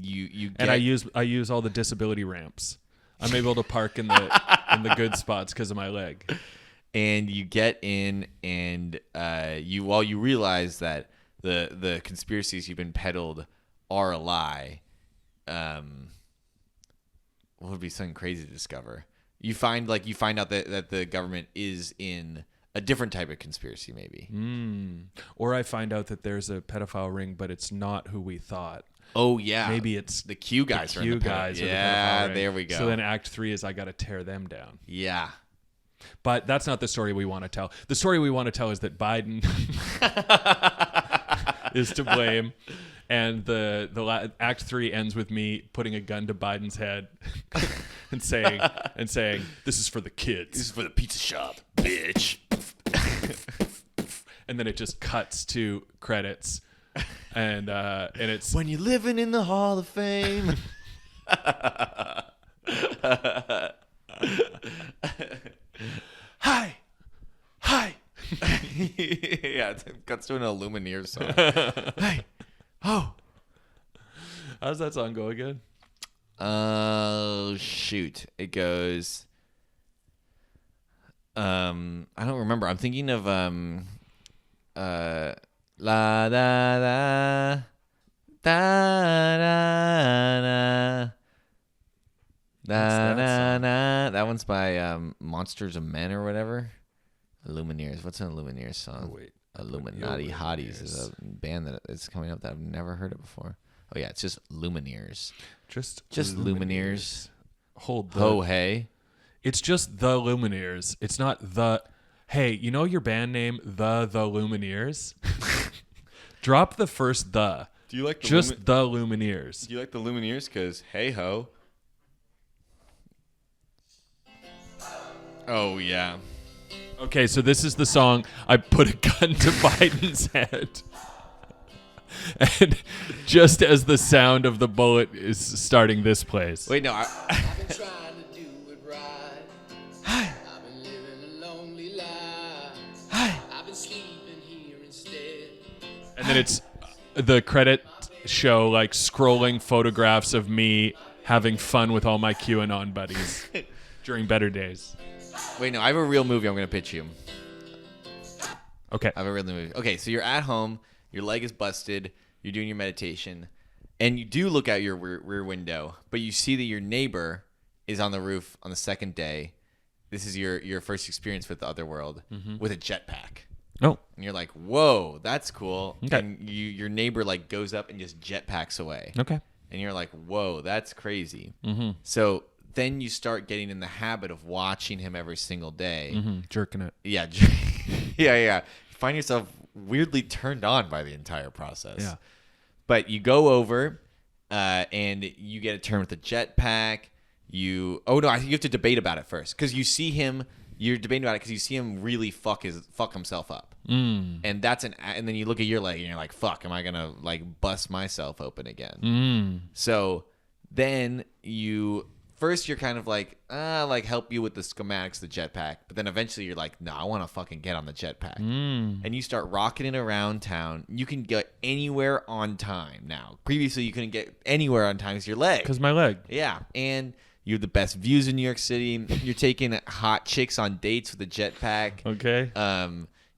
C: you get,
B: And I use all the disability ramps. I'm able to park in the good spots because of my leg.
C: and you get in, and you realize that the conspiracies you've been peddled are a lie. What would be something crazy to discover? You find out that the government is in a different type of conspiracy, maybe.
B: Or I find out that there's a pedophile ring, but it's not who we thought.
C: Oh yeah,
B: Maybe it's
C: the Q guys.
B: the
C: are in
B: Q
C: the
B: guys. Are the
C: Yeah,
B: pedophile ring.
C: there we go.
B: So then Act 3 is I got to tear them down.
C: Yeah.
B: But that's not the story we want to tell. The story we want to tell is that Biden is to blame, and the Act 3 ends with me putting a gun to Biden's head and saying, "This is for the kids."
C: This is for the pizza shop, bitch.
B: And then it just cuts to credits, and it's
C: When you're living in the Hall of Fame.
B: hi.
C: Yeah, it cuts to an Illumineers song. Hey, oh.
B: How's that song go again?
C: Oh shoot! It goes. I don't remember. I'm thinking of la da da da da da da da. That one's by Monsters of Men or whatever. Illumineers. What's an Illumineers song?
B: Oh, wait.
C: Illuminati Hotties is a band that is coming up that I've never heard of before. Oh yeah, it's just Lumineers.
B: Just
C: Lumineers.
B: Hold the.
C: Ho hey.
B: It's just the Lumineers. It's not the. Hey, you know your band name, the Lumineers? Drop the first the.
C: Do you like the
B: Just the Lumineers.
C: Do you like the Lumineers? Because hey ho. Oh yeah.
B: Okay, so this is the song I put a gun to Biden's head. And just as the sound of the bullet is starting, this plays.
C: Wait, no.
F: I've been trying to do it right. I've been living a lonely life. I've been sleeping here instead.
B: And then it's the credit show, like scrolling photographs of me having fun with all my QAnon buddies during better days.
C: Wait, no. I have a real movie I'm going to pitch you.
B: Okay.
C: I have a real movie. Okay, so you're at home. Your leg is busted. You're doing your meditation. And you do look out your rear window, but you see that your neighbor is on the roof on the second day. This is your first experience with the other world with a jetpack.
B: Oh,
C: And you're like, whoa, that's cool.
B: Okay.
C: And your neighbor like goes up and just jetpacks away.
B: okay.
C: And you're like, whoa, that's crazy. Mm-hmm. So then you start getting in the habit of watching him every single day.
B: Jerking it.
C: Yeah. yeah. You find yourself weirdly turned on by the entire process.
B: Yeah.
C: But you go over and you get a turn with the jetpack. You have to debate about it first because you see him. You're debating about it because you see him really fuck himself up. And and then you look at your leg and you're like, fuck, am I gonna like bust myself open again? So then you're kind of like help you with the schematics, the jetpack, but then eventually you're like, no, I want to fucking get on the jetpack, and you start rocketing it around town. You can get anywhere on time now. Previously, you couldn't get anywhere on time because your leg.
B: Because my leg.
C: Yeah, and you have the best views in New York City. You're taking hot chicks on dates with a jetpack.
B: Okay.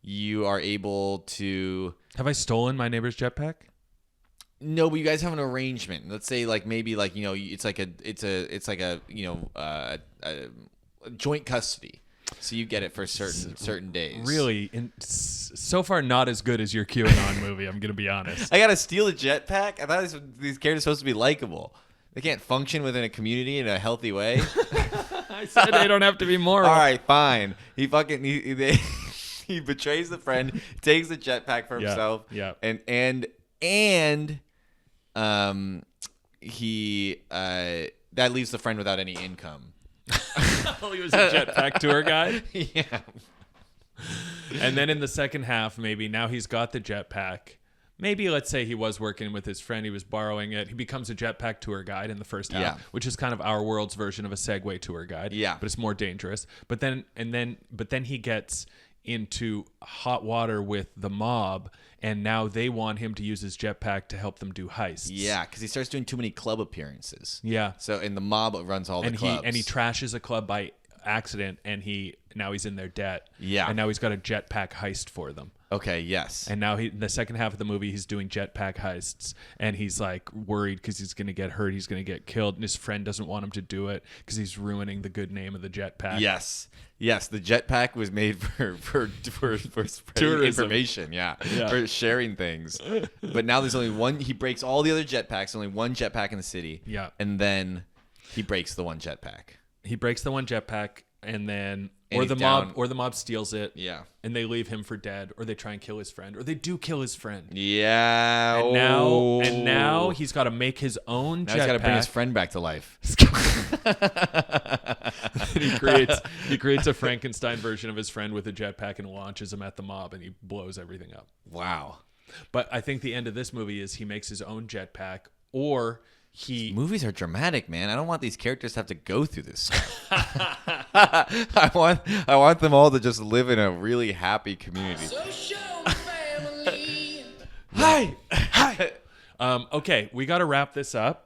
C: You are able to.
B: Have I stolen my neighbor's jetpack?
C: No, but you guys have an arrangement. Let's say like maybe like it's like a joint custody. So you get it for certain days.
B: Really, so far not as good as your QAnon movie. I'm gonna be honest.
C: I gotta steal a jetpack. I thought these characters are supposed to be likable. They can't function within a community in a healthy way.
B: I said they don't have to be moral.
C: All right, fine. He he betrays the friend, takes the jetpack for himself.
B: Yeah.
C: And he that leaves the friend without any income.
B: Oh, he was a jetpack tour guide.
C: Yeah.
B: And then in the second half, maybe now he's got the jetpack. Maybe let's say he was working with his friend, he was borrowing it. He becomes a jetpack tour guide in the first half,
C: Yeah.
B: which is kind of our world's version of a Segway tour guide.
C: Yeah.
B: But it's more dangerous. But then he gets into hot water with the mob, and now they want him to use his jetpack to help them do heists.
C: Yeah, because he starts doing too many club appearances.
B: Yeah.
C: So and the mob runs all the clubs.
B: And he trashes a club by accident, and now he's in their debt.
C: Yeah.
B: And now he's got a jetpack heist for them.
C: Okay. Yes.
B: And now in the second half of the movie, he's doing jetpack heists, and he's like worried because he's going to get hurt, he's going to get killed, and his friend doesn't want him to do it because he's ruining the good name of the jetpack.
C: Yes. The jetpack was made for spreading
B: Tourism.
C: information,
B: Yeah.
C: for sharing things. But now there's only one. He breaks all the other jetpacks. Only one jetpack in the city.
B: Yeah.
C: And then he breaks the one jetpack.
B: He breaks the one jetpack, and then
C: And
B: or
C: he's
B: the
C: down.
B: mob steals it.
C: Yeah.
B: And they leave him for dead, or they try and kill his friend, or they do kill his friend.
C: Yeah.
B: And now he's got to make his own
C: Now he's got to bring his
B: jetpack.
C: friend back to life.
B: And he creates a Frankenstein version of his friend with a jetpack and launches him at the mob, and he blows everything up.
C: Wow.
B: But I think the end of this movie is he makes his own jetpack, or he
C: Movies are dramatic, man. I don't want these characters to have to go through this stuff. I want them all to just live in a really happy community.
F: So show me family.
C: Hi.
B: okay, we got to wrap this up.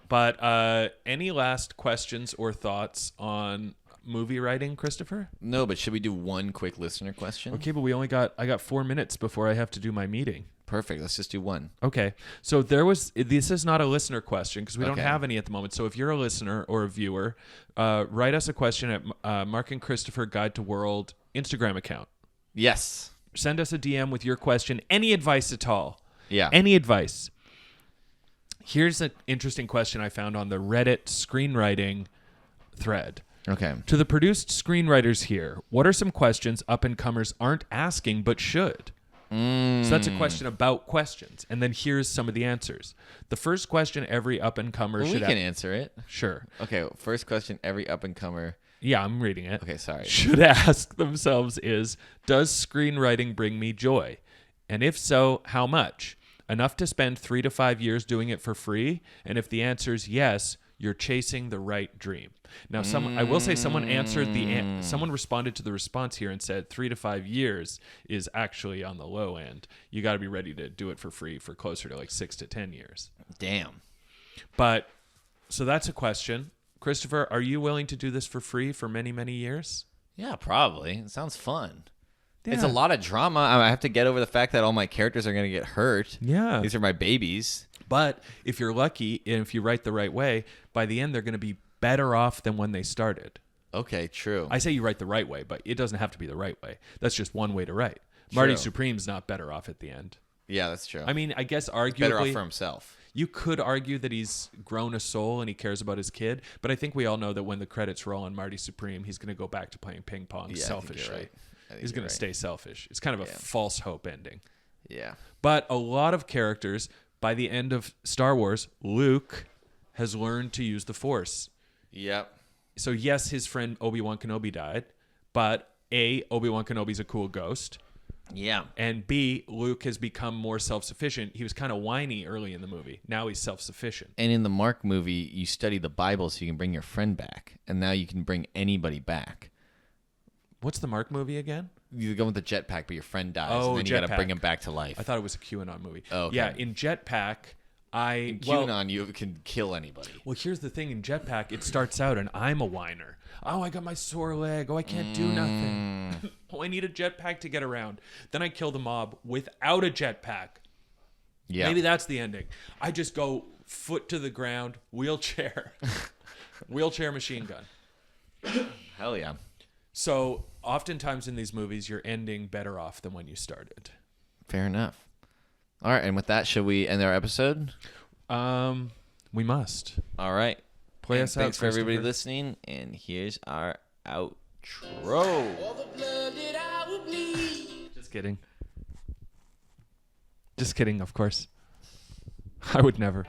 B: But any last questions or thoughts on movie writing, Christopher?
C: No, but should we do one quick listener question?
B: Okay, but I got 4 minutes before I have to do my meeting.
C: Perfect. Let's just do one.
B: Okay. So this is not a listener question because we don't
C: Okay.
B: have any at the moment. So if you're a listener or a viewer, write us a question at Mark and Christopher Guide to World Instagram account.
C: Yes.
B: Send us a DM with your question. Any advice at all.
C: Yeah.
B: Any advice. Here's an interesting question I found on the Reddit screenwriting thread.
C: Okay.
B: To the produced screenwriters here, what are some questions up-and-comers aren't asking but should? So that's a question about questions. And then here's some of the answers. The first question every up-and-comer
C: Well, we
B: should
C: can answer it.
B: Sure.
C: Okay, first question every up-and-comer.
B: Yeah, I'm reading it.
C: Okay, sorry.
B: Should ask themselves is, does screenwriting bring me joy? And if so, how much? Enough to spend 3 to 5 years doing it for free? And if the answer is yes, you're chasing the right dream. Now, I will say someone answered someone responded to the response here and said 3 to 5 years is actually on the low end. You got to be ready to do it for free for closer to like 6 to 10 years.
C: Damn.
B: But so that's a question. Christopher, are you willing to do this for free for many, many years?
C: Yeah, probably. It sounds fun. It's
B: Yeah.
C: a lot of drama. I have to get over the fact that all my characters are going to get hurt.
B: Yeah.
C: These are my babies.
B: But if you're lucky and if you write the right way, by the end they're going to be better off than when they started.
C: Okay, true.
B: I say you write the right way, but it doesn't have to be the right way. That's just one way to write. Marty Supreme's not better off at the end.
C: Yeah, that's true.
B: I mean, I guess arguably
C: better off for himself.
B: you could argue that he's grown a soul and he cares about his kid, but I think we all know that when the credits roll on Marty Supreme, he's going to go back to playing ping pong
C: Yeah, I think
B: selfishly.
C: you're right. I think
B: He's
C: you're
B: going to
C: right.
B: stay selfish. It's kind of a false hope ending.
C: Yeah.
B: But a lot of characters, by the end of Star Wars, Luke has learned to use the Force.
C: Yep.
B: So yes, his friend Obi-Wan Kenobi died, but A, Obi-Wan Kenobi's a cool ghost,
C: Yeah.
B: and B, Luke has become more self-sufficient. He was kind of whiny early in the movie. Now he's self-sufficient.
C: And in the Mark movie, you study the Bible so you can bring your friend back. And now you can bring anybody back.
B: What's the Mark movie again?
C: You go with the jetpack, but your friend dies.
B: Oh,
C: and then you got to
B: Jetpack.
C: bring him back to life.
B: I thought it was a QAnon movie.
C: Oh, okay.
B: Yeah, in Jetpack,
C: QAnon, you can kill anybody.
B: Well, here's the thing. In Jetpack, it starts out and I'm a whiner. Oh, I got my sore leg. Oh, I can't do nothing. Oh, I need a jetpack to get around. Then I kill the mob without a jetpack.
C: Yeah.
B: Maybe that's the ending. I just go foot to the ground, wheelchair, wheelchair machine gun.
C: Hell yeah.
B: So oftentimes in these movies, you're ending better off than when you started.
C: Fair enough. All right. And with that, should we end our episode?
B: We must.
C: All right.
B: Play
C: And
B: us out,
C: thanks for everybody
B: Christopher.
C: listening. And here's our outro.
F: All the blood that I will bleed.
B: Just kidding. Just kidding, of course. I would never.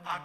A: I